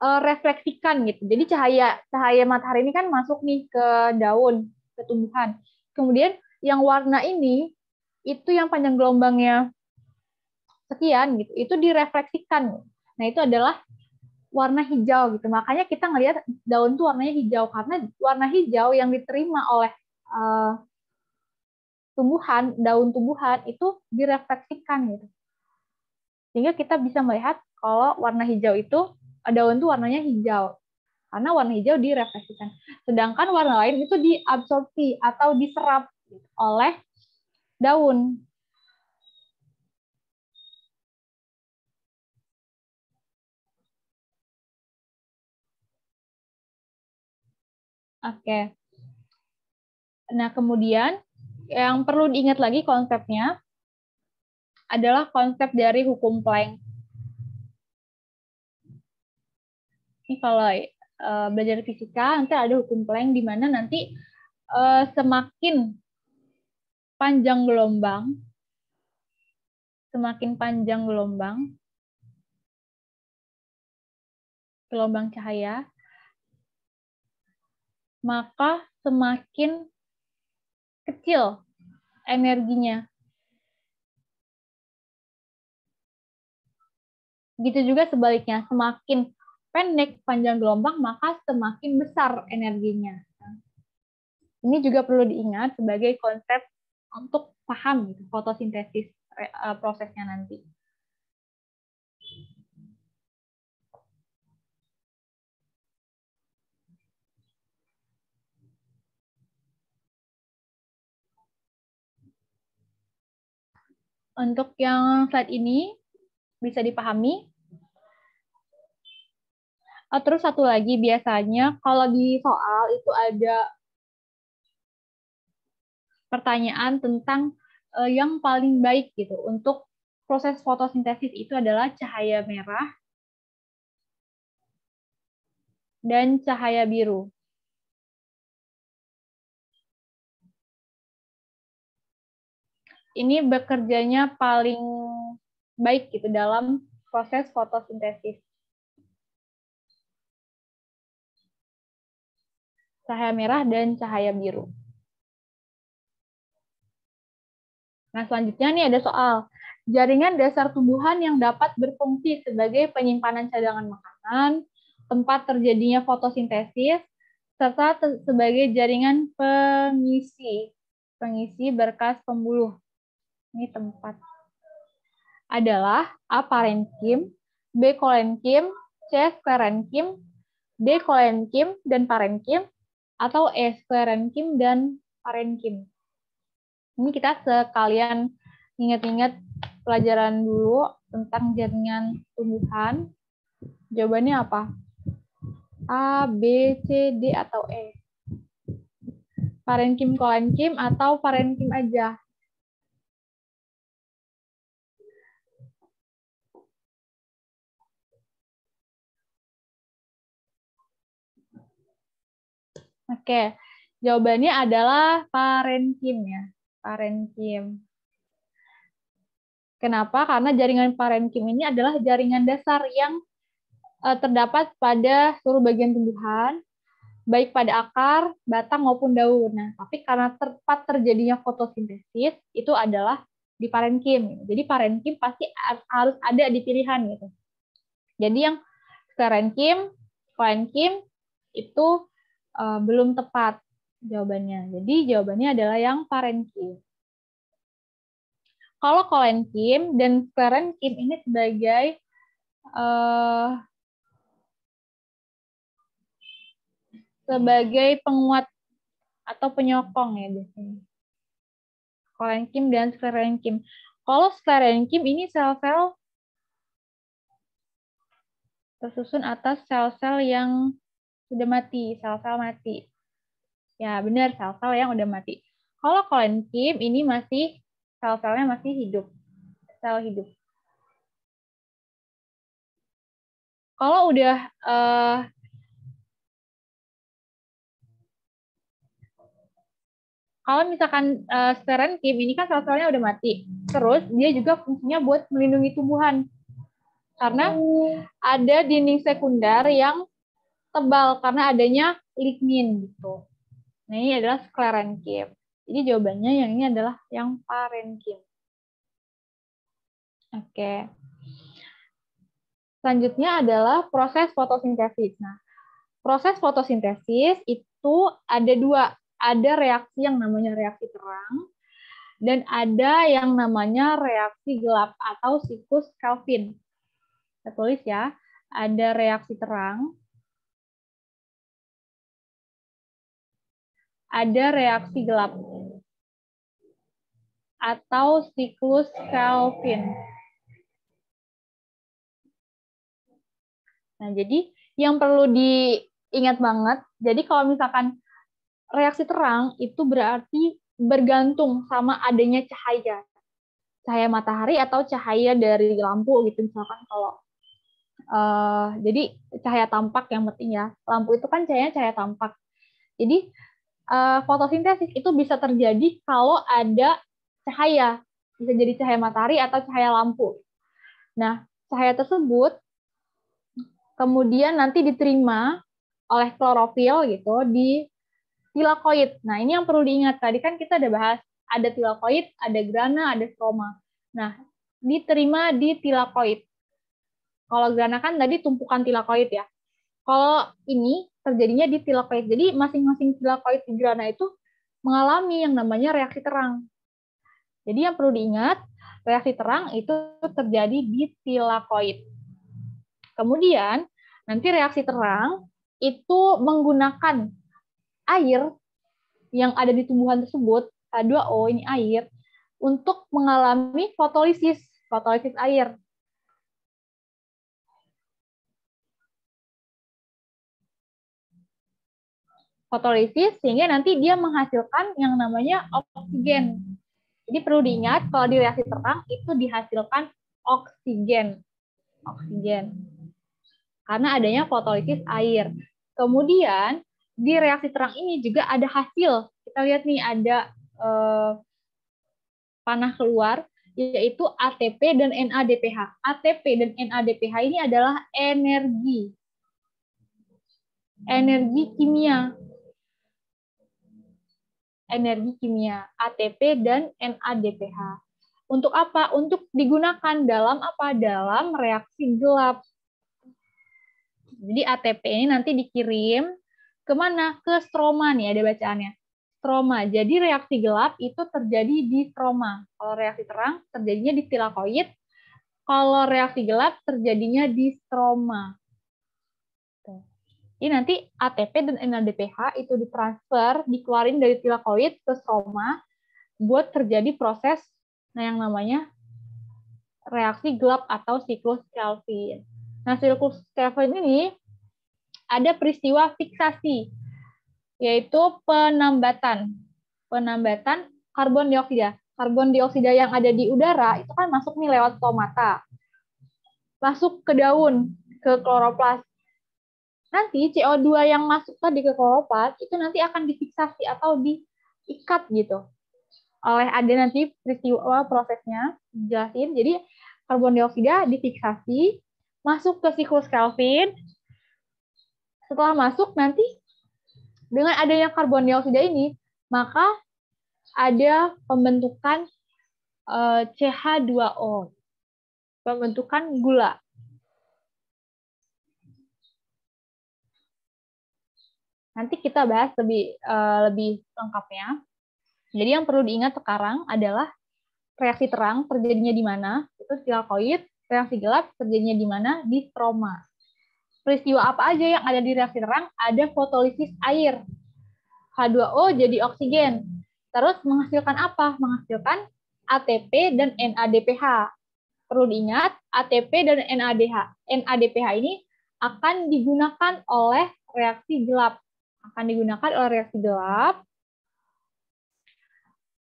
direfleksikan gitu. Jadi cahaya matahari ini kan masuk nih ke daun, ke tumbuhan. Kemudian yang warna ini, itu yang panjang gelombangnya sekian gitu, itu direfleksikan. Nah, itu adalah warna hijau gitu. Makanya kita ngelihat daun tuh warnanya hijau karena warna hijau yang diterima oleh daun tumbuhan itu direfleksikan gitu. Sehingga kita bisa melihat kalau warna hijau itu daun tuh warnanya hijau. Karena warna hijau direfleksikan. Sedangkan warna lain itu diabsorpsi atau diserap oleh daun. Oke. Nah, kemudian yang perlu diingat lagi konsepnya adalah konsep dari hukum Planck. Ini kalau belajar fisika, nanti ada hukum Planck di mana nanti semakin panjang gelombang cahaya, maka semakin kecil energinya. Gitu juga sebaliknya, semakin pendek panjang gelombang, maka semakin besar energinya. Ini juga perlu diingat sebagai konsep untuk paham gitu, fotosintesis prosesnya nanti. Untuk yang slide ini bisa dipahami. Terus satu lagi, biasanya kalau di soal itu ada pertanyaan tentang yang paling baik gitu untuk proses fotosintesis itu adalah cahaya merah dan cahaya biru. Ini bekerjanya paling baik gitu dalam proses fotosintesis. Cahaya merah dan cahaya biru. Nah, selanjutnya nih ada soal. Jaringan dasar tumbuhan yang dapat berfungsi sebagai penyimpanan cadangan makanan, tempat terjadinya fotosintesis, serta sebagai jaringan pengisi berkas pembuluh. Ini tempat. Adalah A. parenkim, B. kolenkim, C. sklerenkim, D. kolenkim dan parenkim, atau E. sklerenkim dan parenkim. Ini kita sekalian ingat-ingat pelajaran dulu tentang jaringan tumbuhan. Jawabannya apa? A, B, C, D, atau E? Parenkim, kolenkim, atau parenkim aja? Oke, jawabannya adalah parenkim ya. Parenkim. Kenapa? Karena jaringan parenkim ini adalah jaringan dasar yang terdapat pada seluruh bagian tumbuhan baik pada akar, batang maupun daun. Nah, tapi karena tempat terjadinya fotosintesis itu adalah di parenkim. Jadi parenkim pasti harus ada di pilihan gitu. Jadi yang sklerenkim, koenkim itu belum tepat jawabannya. Jadi jawabannya adalah yang parenkim. Kalau koenkim dan sklerenkim ini sebagai penguat atau penyokong ya biasanya. Koenkim dan sklerenkim. Kalau sklerenkim ini sel-sel tersusun atas sel-sel yang sudah mati, sel-sel mati. Ya, benar, sel-sel yang udah mati. Kalau koenkim ini masih sel-selnya masih hidup. Sel hidup. Kalau udah kalau misalkan sklerenkim ini kan sel-selnya udah mati. Terus dia juga fungsinya buat melindungi tumbuhan. Karena ada dinding sekunder yang tebal karena adanya lignin gitu. Nah, ini adalah sklerenkim. Jadi jawabannya yang ini adalah yang parenkim. Oke. Selanjutnya adalah proses fotosintesis. Nah, proses fotosintesis itu ada dua. Ada reaksi yang namanya reaksi terang, dan ada yang namanya reaksi gelap atau siklus Kelvin. Saya tulis ya, ada reaksi terang, ada reaksi gelap atau siklus Kelvin. Nah, jadi yang perlu diingat banget, jadi kalau misalkan reaksi terang itu berarti bergantung sama adanya cahaya. Cahaya matahari atau cahaya dari lampu gitu. Misalkan kalau jadi cahaya tampak yang penting ya. Lampu itu kan cahayanya cahaya tampak. Jadi fotosintesis itu bisa terjadi kalau ada cahaya. Bisa jadi cahaya matahari atau cahaya lampu. Nah, cahaya tersebut kemudian nanti diterima oleh klorofil gitu di tilakoid. Nah, ini yang perlu diingat. Tadi kan kita udah bahas ada tilakoid, ada grana, ada stroma. Nah, diterima di tilakoid. Kalau grana kan tadi tumpukan tilakoid ya. Kalau ini terjadinya di tilakoid. Jadi masing-masing tilakoid di grana itu mengalami yang namanya reaksi terang. Jadi yang perlu diingat, reaksi terang itu terjadi di tilakoid. Kemudian, nanti reaksi terang itu menggunakan air yang ada di tumbuhan tersebut, H2O ini air, untuk mengalami fotolisis air. Fotolisis sehingga nanti dia menghasilkan yang namanya oksigen. Jadi perlu diingat kalau di reaksi terang itu dihasilkan oksigen. Karena adanya fotolisis air. Kemudian di reaksi terang ini juga ada hasil. Kita lihat nih ada panah keluar, yaitu ATP dan NADPH. ATP dan NADPH ini adalah energi kimia. Energi kimia, ATP dan NADPH. Untuk apa? Untuk digunakan dalam apa? Dalam reaksi gelap. Jadi ATP ini nanti dikirim kemana? Ke stroma nih, ada bacaannya. Stroma. Jadi reaksi gelap itu terjadi di stroma. Kalau reaksi terang terjadinya di tilakoid. Kalau reaksi gelap terjadinya di stroma. Jadi nanti ATP dan NADPH itu ditransfer, dikeluarin dari tilakoid ke stroma buat terjadi proses yang namanya reaksi gelap atau siklus Kelvin. Nah, siklus Kelvin ini ada peristiwa fiksasi, yaitu penambatan karbon dioksida. Karbon dioksida yang ada di udara itu kan masuk nih lewat stomata, masuk ke daun, ke kloroplas. Nanti CO2 yang masuk tadi ke kloroplas itu nanti akan difiksasi atau diikat gitu oleh ada nanti peristiwa prosesnya dijelasin. Jadi karbon dioksida difiksasi, masuk ke siklus Kelvin. Setelah masuk nanti Dengan adanya karbon dioksida ini, maka ada pembentukan CH2O, pembentukan gula. Nanti kita bahas lebih lengkapnya. Jadi yang perlu diingat sekarang adalah reaksi terang terjadinya di mana, itu tilakoid, reaksi gelap terjadinya di mana, di stroma. Peristiwa apa aja yang ada di reaksi terang? Ada fotolisis air. H2O jadi oksigen. Terus menghasilkan apa? Menghasilkan ATP dan NADPH. Perlu diingat, ATP dan NADPH ini akan digunakan oleh reaksi gelap. Akan digunakan oleh reaksi gelap.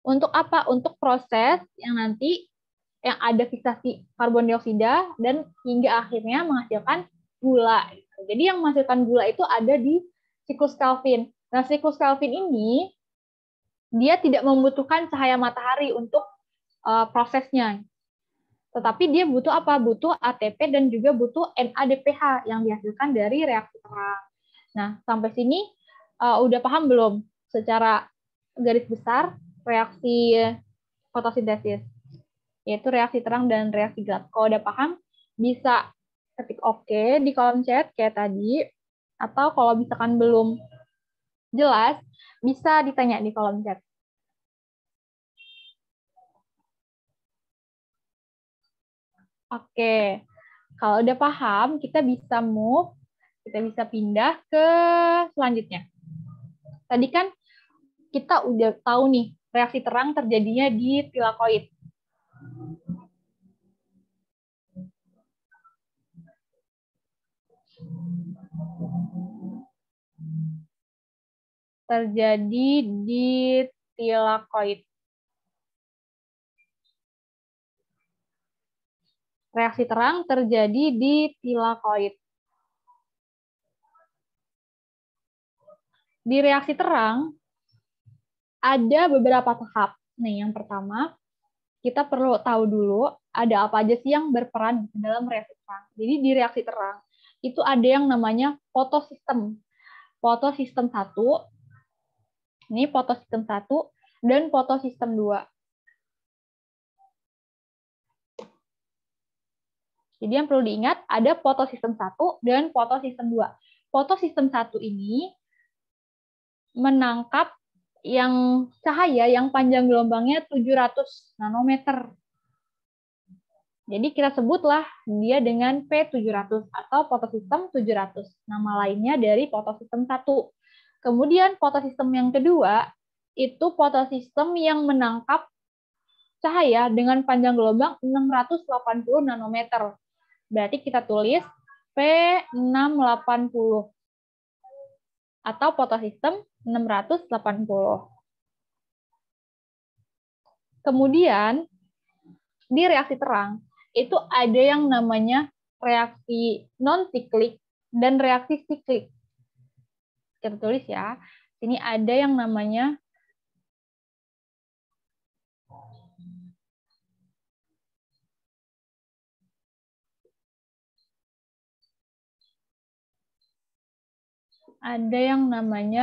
Untuk apa? Untuk proses yang nanti yang ada fiksasi karbon dioksida dan hingga akhirnya menghasilkan gula. Jadi yang menghasilkan gula itu ada di siklus Kelvin. Nah, siklus Kelvin ini dia tidak membutuhkan cahaya matahari untuk prosesnya. Tetapi dia butuh apa? Butuh ATP dan juga butuh NADPH yang dihasilkan dari reaksi terang. Nah, sampai sini udah paham belum secara garis besar reaksi fotosintesis? Yaitu reaksi terang dan reaksi gelap. Kalau udah paham, bisa ketik oke di kolom chat kayak tadi, atau kalau misalkan belum jelas, bisa ditanya di kolom chat. Oke, kalau udah paham, kita bisa move, kita bisa pindah ke selanjutnya. Tadi kan kita udah tahu nih, reaksi terang terjadinya di tilakoid. Terjadi di tilakoid. Reaksi terang terjadi di tilakoid. Di reaksi terang, ada beberapa tahap. Nih, yang pertama, kita perlu tahu dulu ada apa aja sih yang berperan dalam reaksi terang. Jadi di reaksi terang, itu ada yang namanya fotosistem. Fotosistem 1, ini fotosistem 1, dan fotosistem 2. Jadi yang perlu diingat, ada fotosistem 1 dan fotosistem 2. Fotosistem 1 ini menangkap yang cahaya yang panjang gelombangnya 700 nanometer. Jadi kita sebutlah dia dengan P700 atau fotosistem 700. Nama lainnya dari fotosistem 1. Kemudian fotosistem yang kedua, itu fotosistem yang menangkap cahaya dengan panjang gelombang 680 nanometer. Berarti kita tulis P680 atau fotosistem 680. Kemudian di reaksi terang itu ada yang namanya reaksi non-siklik dan reaksi siklik. Kita tulis ya. Sini ada yang namanya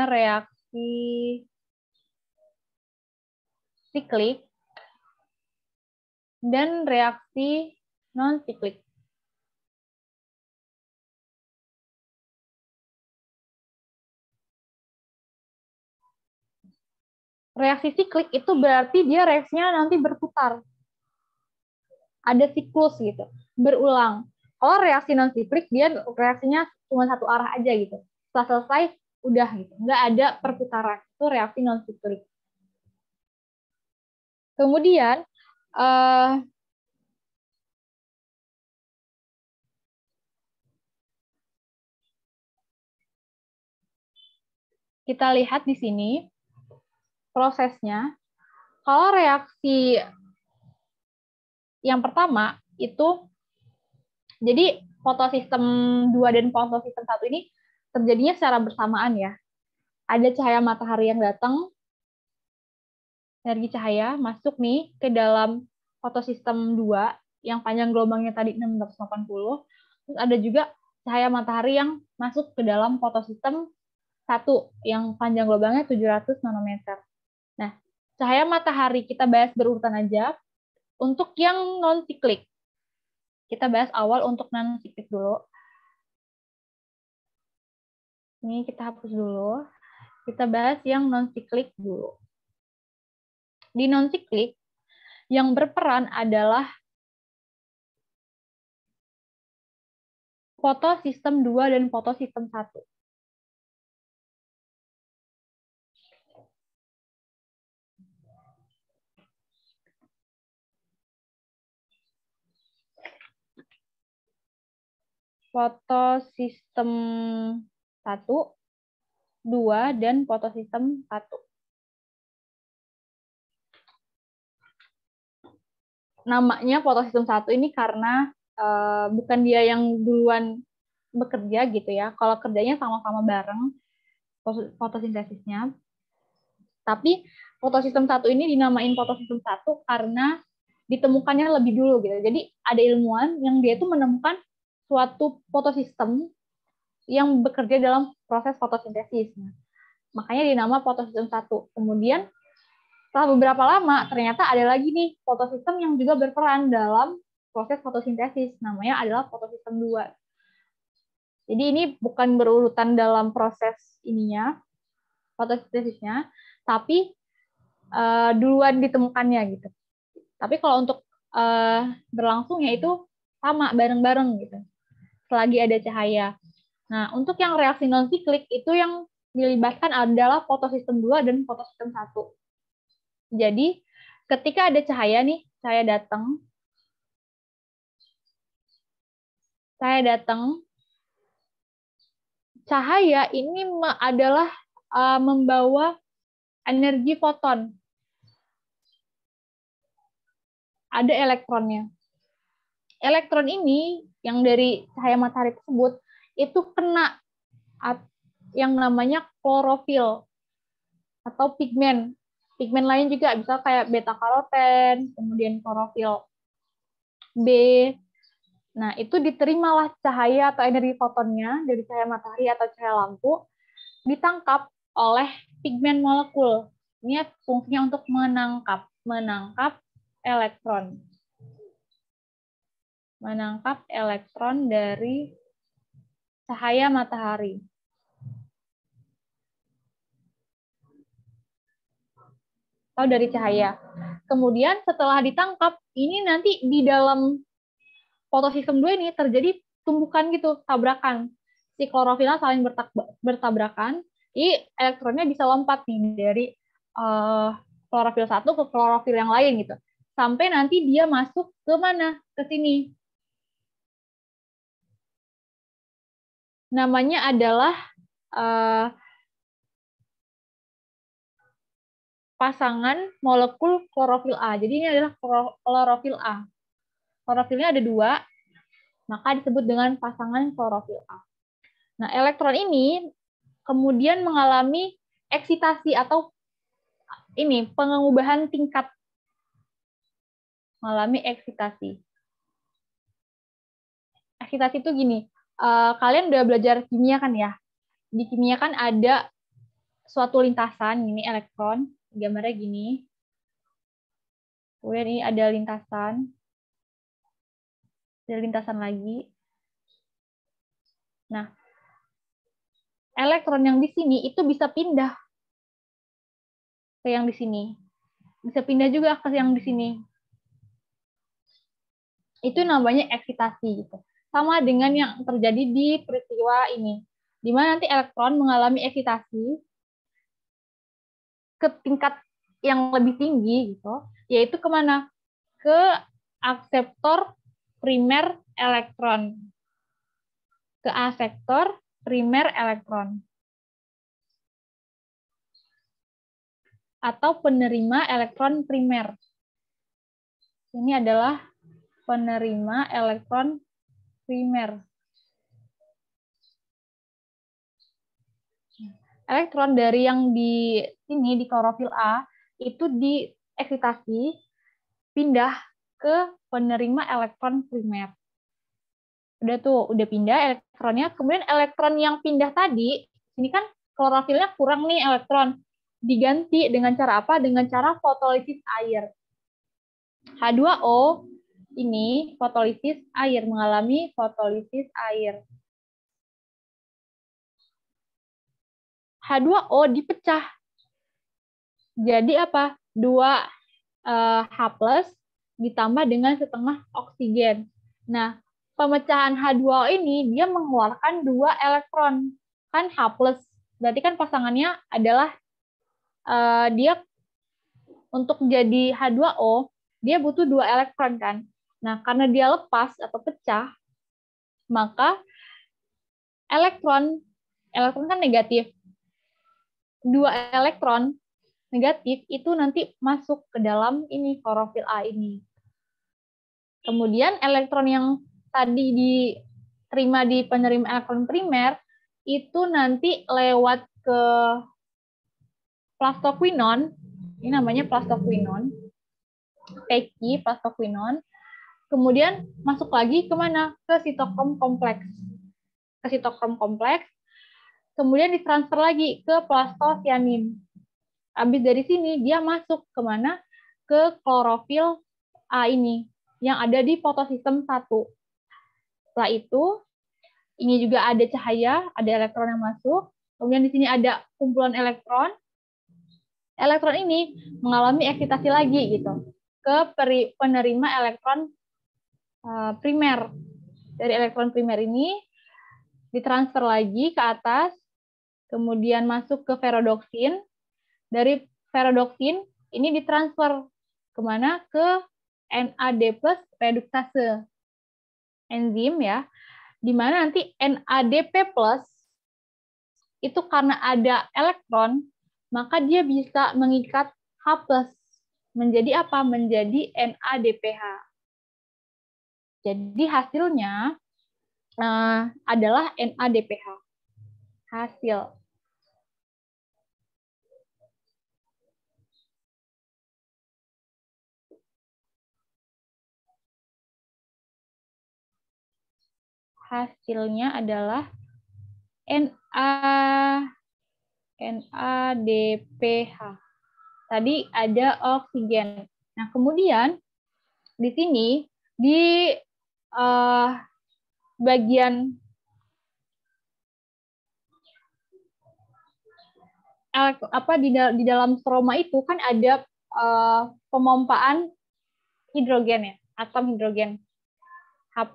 reaksi siklik dan reaksi non-siklik. Reaksi siklik itu berarti dia reaksinya nanti berputar. Ada siklus gitu, berulang. Kalau reaksi non-siklik, dia reaksinya cuma satu arah aja gitu. Setelah selesai, udah gitu. Nggak ada perputaran. Itu reaksi non-siklik. Kemudian, kita lihat di sini prosesnya. Kalau reaksi yang pertama itu, jadi fotosistem 2 dan fotosistem 1 ini terjadinya secara bersamaan ya. Ada cahaya matahari yang datang, energi cahaya masuk nih ke dalam fotosistem 2 yang panjang gelombangnya tadi 680. Terus ada juga cahaya matahari yang masuk ke dalam fotosistem satu yang panjang gelombangnya 700 nanometer. Nah, cahaya matahari kita bahas berurutan aja. Untuk yang non-siklik, kita bahas awal untuk non-siklik dulu. Ini kita hapus dulu. Kita bahas yang non-siklik dulu. Di non-siklik, yang berperan adalah fotosistem 2 dan fotosistem 1. Fotosistem 1, 2, dan fotosistem 1. Namanya fotosistem 1 ini karena bukan dia yang duluan bekerja gitu ya. Kalau kerjanya sama-sama bareng fotosintesisnya. Tapi fotosistem 1 ini dinamain fotosistem 1 karena ditemukannya lebih dulu gitu. Jadi ada ilmuwan yang dia itu menemukan suatu fotosistem yang bekerja dalam proses fotosintesis. Makanya dinama fotosistem 1. Kemudian setelah beberapa lama ternyata ada lagi nih fotosistem yang juga berperan dalam proses fotosintesis. Namanya adalah fotosistem 2. Jadi ini bukan berurutan dalam proses ininya, fotosintesisnya, tapi duluan ditemukannya gitu. Tapi kalau untuk berlangsungnya itu sama bareng-bareng gitu. Selagi ada cahaya. Nah, untuk yang reaksi non-siklik itu yang dilibatkan adalah fotosistem 2 dan fotosistem 1. Jadi, ketika ada cahaya nih, cahaya datang, cahaya ini adalah membawa energi foton. Ada elektronnya. Elektron ini yang dari cahaya matahari tersebut itu kena yang namanya klorofil atau pigmen. Pigmen lain juga bisa kayak beta karoten, kemudian klorofil B. Nah, itu diterimalah cahaya atau energi fotonnya dari cahaya matahari atau cahaya lampu ditangkap oleh pigmen molekul. Ini fungsinya untuk menangkap elektron. Menangkap elektron dari cahaya matahari. Atau dari cahaya. Kemudian setelah ditangkap, ini nanti di dalam fotosistem 2 ini terjadi tumbukan gitu, tabrakan. Si klorofilnya saling bertabrakan, jadi elektronnya bisa lompat nih dari klorofil 1 ke klorofil yang lain gitu. Sampai nanti dia masuk ke mana? Ke sini. Namanya adalah pasangan molekul klorofil A. Jadi ini adalah klorofil A. Klorofilnya ada 2, maka disebut dengan pasangan klorofil A. Nah, elektron ini kemudian mengalami eksitasi atau ini pengubahan tingkat. Mengalami eksitasi. Eksitasi itu gini, kalian udah belajar kimia kan ya? Di kimia kan ada suatu lintasan, ini elektron, gambarnya gini. Kemudian ini ada lintasan lagi. Nah, elektron yang di sini itu bisa pindah ke yang di sini. Bisa pindah juga ke yang di sini. Itu namanya eksitasi gitu. Sama dengan yang terjadi di peristiwa ini. Di mana nanti elektron mengalami eksitasi ke tingkat yang lebih tinggi gitu, yaitu kemana? Ke akseptor primer elektron. Ke akseptor primer elektron. Atau penerima elektron primer. Ini adalah penerima elektron primer. Elektron dari yang di sini, di klorofil A, itu dieksitasi, pindah ke penerima elektron primer. Udah tuh, udah pindah elektronnya. Kemudian elektron yang pindah tadi, ini kan klorofilnya kurang nih elektron. Diganti dengan cara apa? Dengan cara fotolisis air. H2O ini fotolisis air, mengalami fotolisis air. H2O dipecah. Jadi apa? 2 H plus ditambah dengan setengah oksigen. Nah, pemecahan H2O ini dia mengeluarkan 2 elektron. Kan H plus. Berarti kan pasangannya adalah dia untuk jadi H2O, dia butuh 2 elektron kan. Nah, karena dia lepas atau pecah, maka elektron kan negatif. 2 elektron negatif itu nanti masuk ke dalam ini klorofil A ini. Kemudian elektron yang tadi diterima di penerima elektron primer itu nanti lewat ke plastoquinon, ini namanya plastoquinon, Peki plastoquinon, kemudian masuk lagi kemana? Ke sitokrom kompleks. Ke sitokrom kompleks, kemudian ditransfer lagi ke plastosianin. Habis dari sini dia masuk kemana? Ke klorofil A ini yang ada di fotosistem 1. Setelah itu, ini juga ada cahaya, ada elektron yang masuk. Kemudian di sini ada kumpulan elektron. Elektron ini mengalami eksitasi lagi gitu ke penerima elektron primer. Dari elektron primer ini ditransfer lagi ke atas, kemudian masuk ke ferrodoksin. Dari ferrodoksin ini ditransfer kemana? Ke NAD+ reduktase enzim ya, di mana nanti NADP+ itu karena ada elektron, maka dia bisa mengikat H+. Menjadi apa? Menjadi NADPH. Jadi hasilnya adalah NADPH. Hasil. Hasilnya adalah NADPH. Tadi ada oksigen. Nah, kemudian di sini di bagian di dalam stroma itu kan ada pemompaan hidrogen ya, atom hidrogen H+.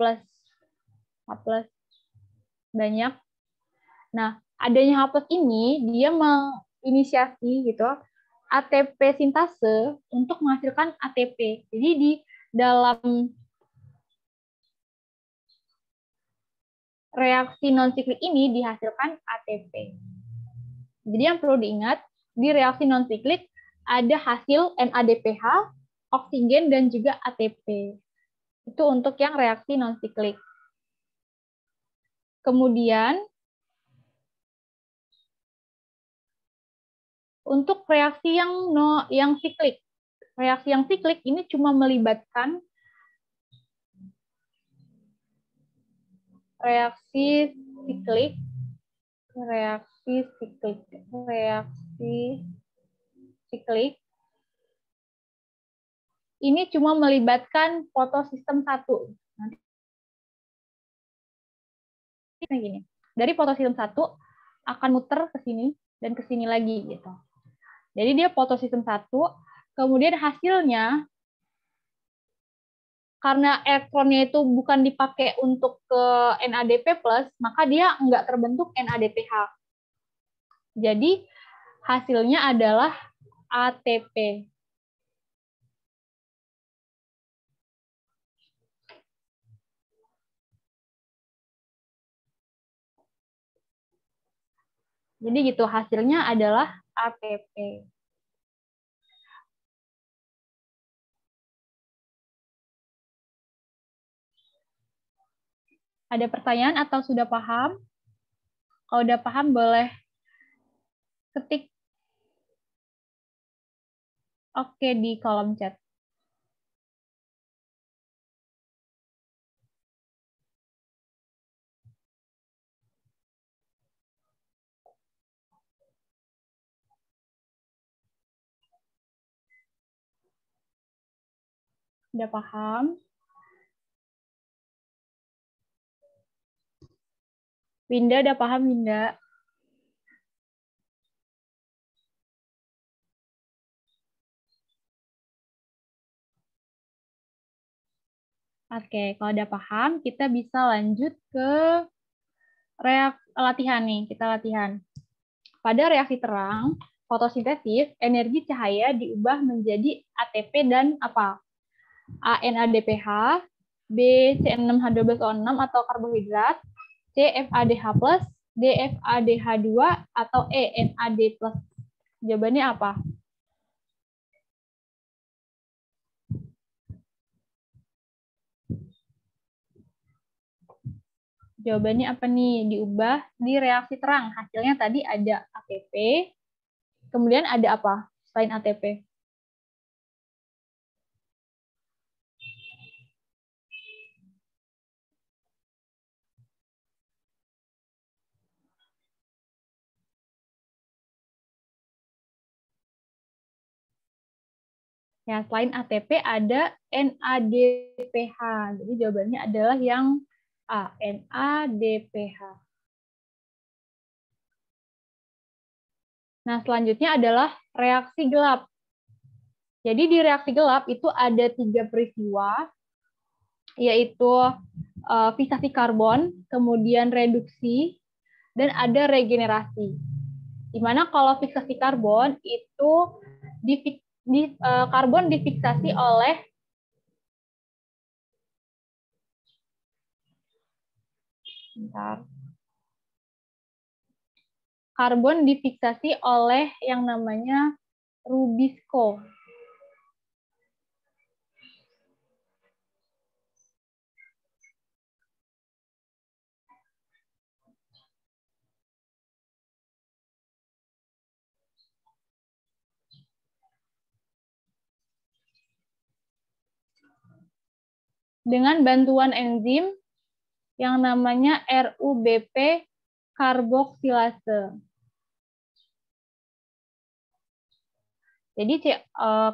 Banyak. Nah, adanya H+ ini dia menginisiasi gitu ATP sintase untuk menghasilkan ATP. Jadi di dalam reaksi non-siklik ini dihasilkan ATP. Jadi yang perlu diingat, di reaksi non-siklik ada hasil NADPH, oksigen, dan juga ATP. Itu untuk yang reaksi non-siklik. Kemudian, untuk reaksi yang siklik. Reaksi yang siklik ini cuma melibatkan reaksi siklik ini cuma melibatkan fotosistem 1. Nanti gini. Dari fotosistem 1 akan muter ke sini dan ke sini lagi gitu. Jadi dia fotosistem 1, kemudian hasilnya karena elektronnya itu bukan dipakai untuk ke NADP+, maka dia nggak terbentuk NADPH. Jadi hasilnya adalah ATP. Jadi gitu, hasilnya adalah ATP. Ada pertanyaan atau sudah paham? Kalau udah paham, boleh ketik oke di kolom chat. Udah paham? Winda udah paham, Winda? Oke, kalau udah paham, kita bisa lanjut ke latihan nih. Kita latihan. Pada reaksi terang, fotosintesis, energi cahaya diubah menjadi ATP dan apa? A NADPH, B C6H12O6 atau karbohidrat, C FADH+, D FADH2, atau E NAD+. Jawabannya apa? Jawabannya apa nih? Diubah di reaksi terang. Hasilnya tadi ada ATP, kemudian ada apa selain ATP? Ya, selain ATP ada NADPH. Jadi jawabannya adalah yang A, NADPH. Nah, selanjutnya adalah reaksi gelap. Jadi di reaksi gelap itu ada 3 peristiwa, yaitu fisasi karbon, kemudian reduksi, dan ada regenerasi. Dimana kalau fiksasi karbon itu karbon difiksasi oleh karbon difiksasi oleh yang namanya Rubisco. Dengan bantuan enzim yang namanya RUBP karboksilase. Jadi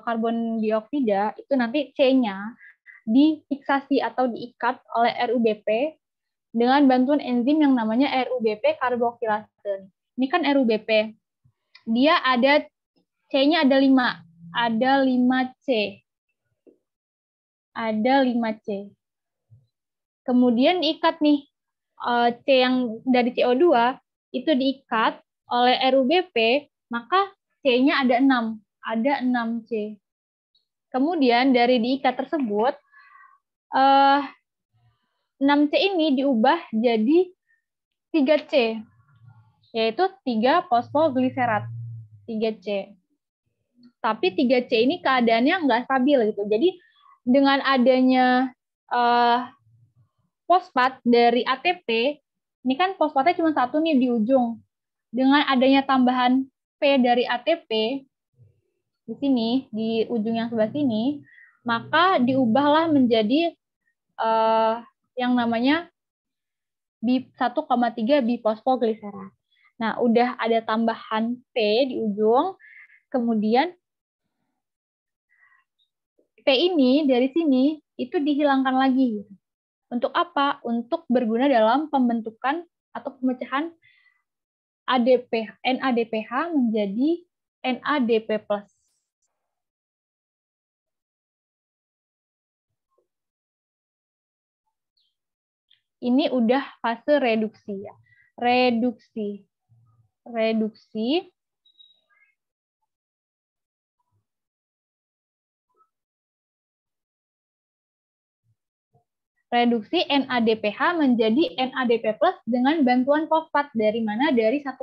karbon dioksida itu nanti C-nya difiksasi atau diikat oleh RUBP dengan bantuan enzim yang namanya RUBP karboksilase. Ini kan RUBP. Dia ada C-nya ada 5. Ada 5C. Ada 5C. Kemudian diikat nih C yang dari CO2 itu diikat oleh RUBP, maka C-nya ada 6. Ada 6C. Kemudian dari diikat tersebut 6C ini diubah jadi 3C, yaitu 3 fosfogliserat, 3C. Tapi 3C ini keadaannya nggak stabil gitu. Jadi dengan adanya fosfat dari ATP, ini kan fosfatnya cuma satu nih di ujung. Dengan adanya tambahan P dari ATP di sini, di ujung yang sebelah sini, maka diubahlah menjadi yang namanya 1,3 bifosfogliserat. Nah, udah ada tambahan P di ujung, kemudian P ini dari sini itu dihilangkan lagi. Untuk apa? Untuk berguna dalam pembentukan atau pemecahan NADPH menjadi NADP+. Ini udah fase reduksi ya. Reduksi. Reduksi NADPH menjadi NADP+ dengan bantuan fosfat dari mana? Dari 1,3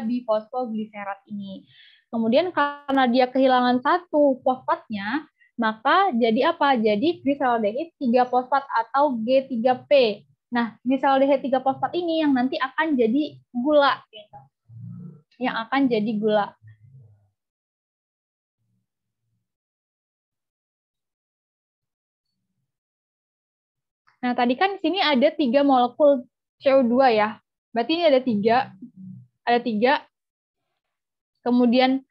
bifosfogliserat ini. Kemudian karena dia kehilangan satu fosfatnya, maka jadi apa? Jadi gliseraldehid 3 fosfat atau G3P. Nah, gliseraldehid 3 fosfat ini yang nanti akan jadi gula. Yang akan jadi gula. Nah, tadi kan di sini ada 3 molekul CO2 ya. Berarti ini ada 3. Ada 3. Kemudian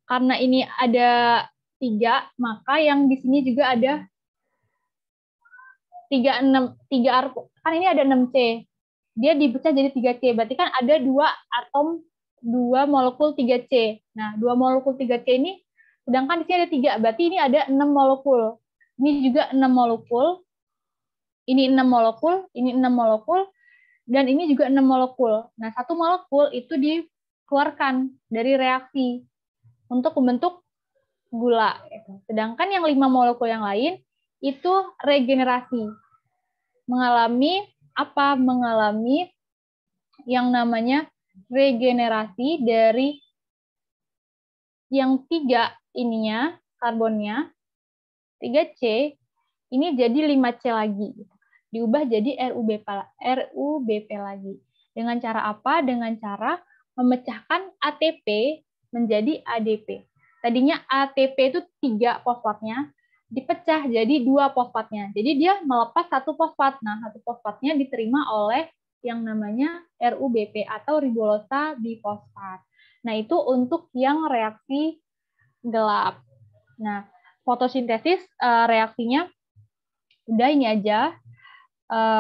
karena ini ada 3, maka yang di sini juga ada 3 kan ini ada 6C. Dia dipecah jadi 3C. Berarti kan ada 2 molekul 3C. Nah, 2 molekul 3C ini, sedangkan di sini ada 3. Berarti ini ada 6 molekul. Ini juga 6 molekul. Ini 6 molekul, ini 6 molekul, dan ini juga 6 molekul. Nah, 1 molekul itu dikeluarkan dari reaksi untuk membentuk gula. Sedangkan yang 5 molekul yang lain itu regenerasi. Mengalami apa? Mengalami yang namanya regenerasi dari yang 3 ininya, karbonnya, 3C, ini jadi 5C lagi. Diubah jadi RUBP lagi. Dengan cara apa? Dengan cara memecahkan ATP menjadi ADP. Tadinya ATP itu 3 fosfatnya, dipecah jadi 2 fosfatnya. Jadi dia melepas 1 fosfat. Nah, 1 fosfatnya diterima oleh yang namanya RUBP atau ribosa bifosfat. Nah, itu untuk yang reaksi gelap. Nah, fotosintesis reaksinya udah ini aja,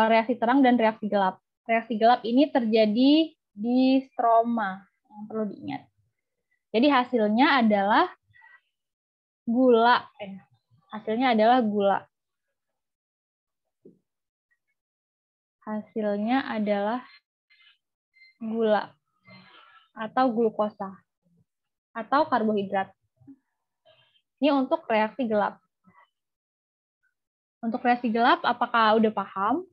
reaksi terang dan reaksi gelap. Reaksi gelap ini terjadi di stroma, yang perlu diingat. Jadi hasilnya adalah gula. Hasilnya adalah gula. Hasilnya adalah gula atau glukosa atau karbohidrat. Ini untuk reaksi gelap. Untuk reaksi gelap, apakah udah paham?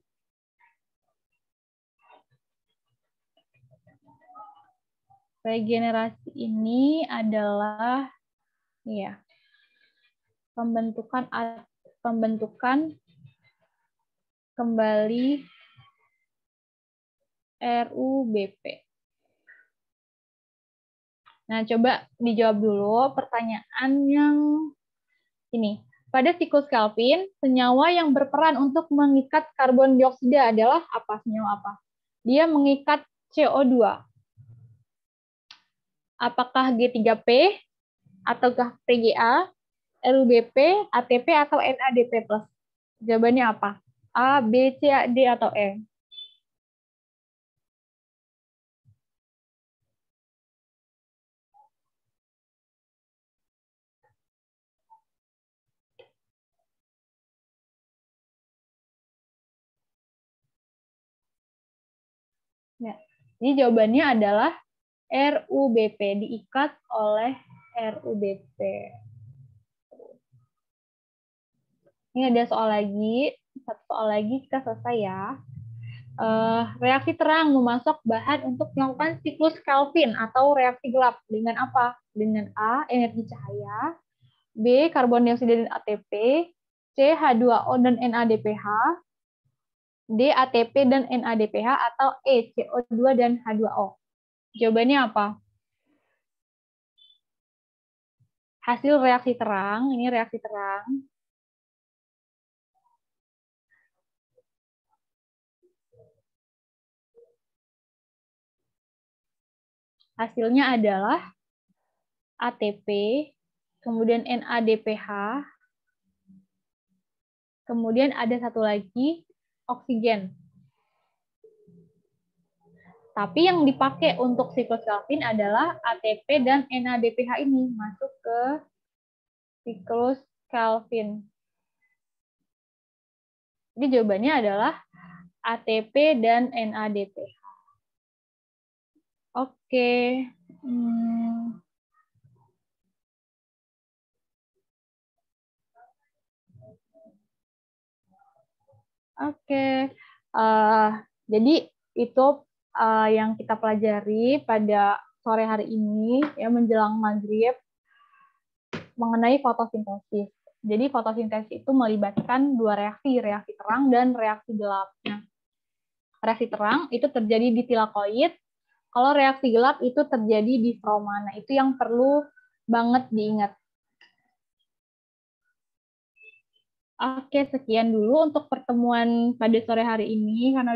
Regenerasi ini adalah ya, pembentukan kembali RUBP. Nah, coba dijawab dulu pertanyaan yang ini. Pada siklus Kelvin, senyawa yang berperan untuk mengikat karbon dioksida adalah apa? Senyawa apa? Dia mengikat CO2. Apakah G3P, ataukah PGA, RUBP, ATP, atau NADP+. Jawabannya apa? A, B, C, D, atau E? Ya. Jadi jawabannya adalah RUBP, diikat oleh RUBP. Ini ada soal lagi, satu soal lagi kita selesai ya. Reaksi terang memasok bahan untuk melakukan siklus Kelvin atau reaksi gelap dengan apa? Dengan A, energi cahaya, B, karbon dioksida dan ATP, C, H2O dan NADPH, D, ATP dan NADPH, atau E, CO2 dan H2O. Jawabannya apa? Hasil reaksi terang, ini reaksi terang. Hasilnya adalah ATP, kemudian NADPH, kemudian ada satu lagi, oksigen. Tapi yang dipakai untuk siklus Kelvin adalah ATP dan NADPH ini masuk ke siklus Kelvin. Jadi jawabannya adalah ATP dan NADPH. Oke. Oke. Jadi itu yang kita pelajari pada sore hari ini ya menjelang maghrib mengenai fotosintesis. Jadi fotosintesis itu melibatkan dua reaksi terang dan reaksi gelap. Nah, reaksi terang itu terjadi di tilakoid, kalau reaksi gelap itu terjadi di stroma. Nah, itu yang perlu banget diingat. Oke, sekian dulu untuk pertemuan pada sore hari ini karena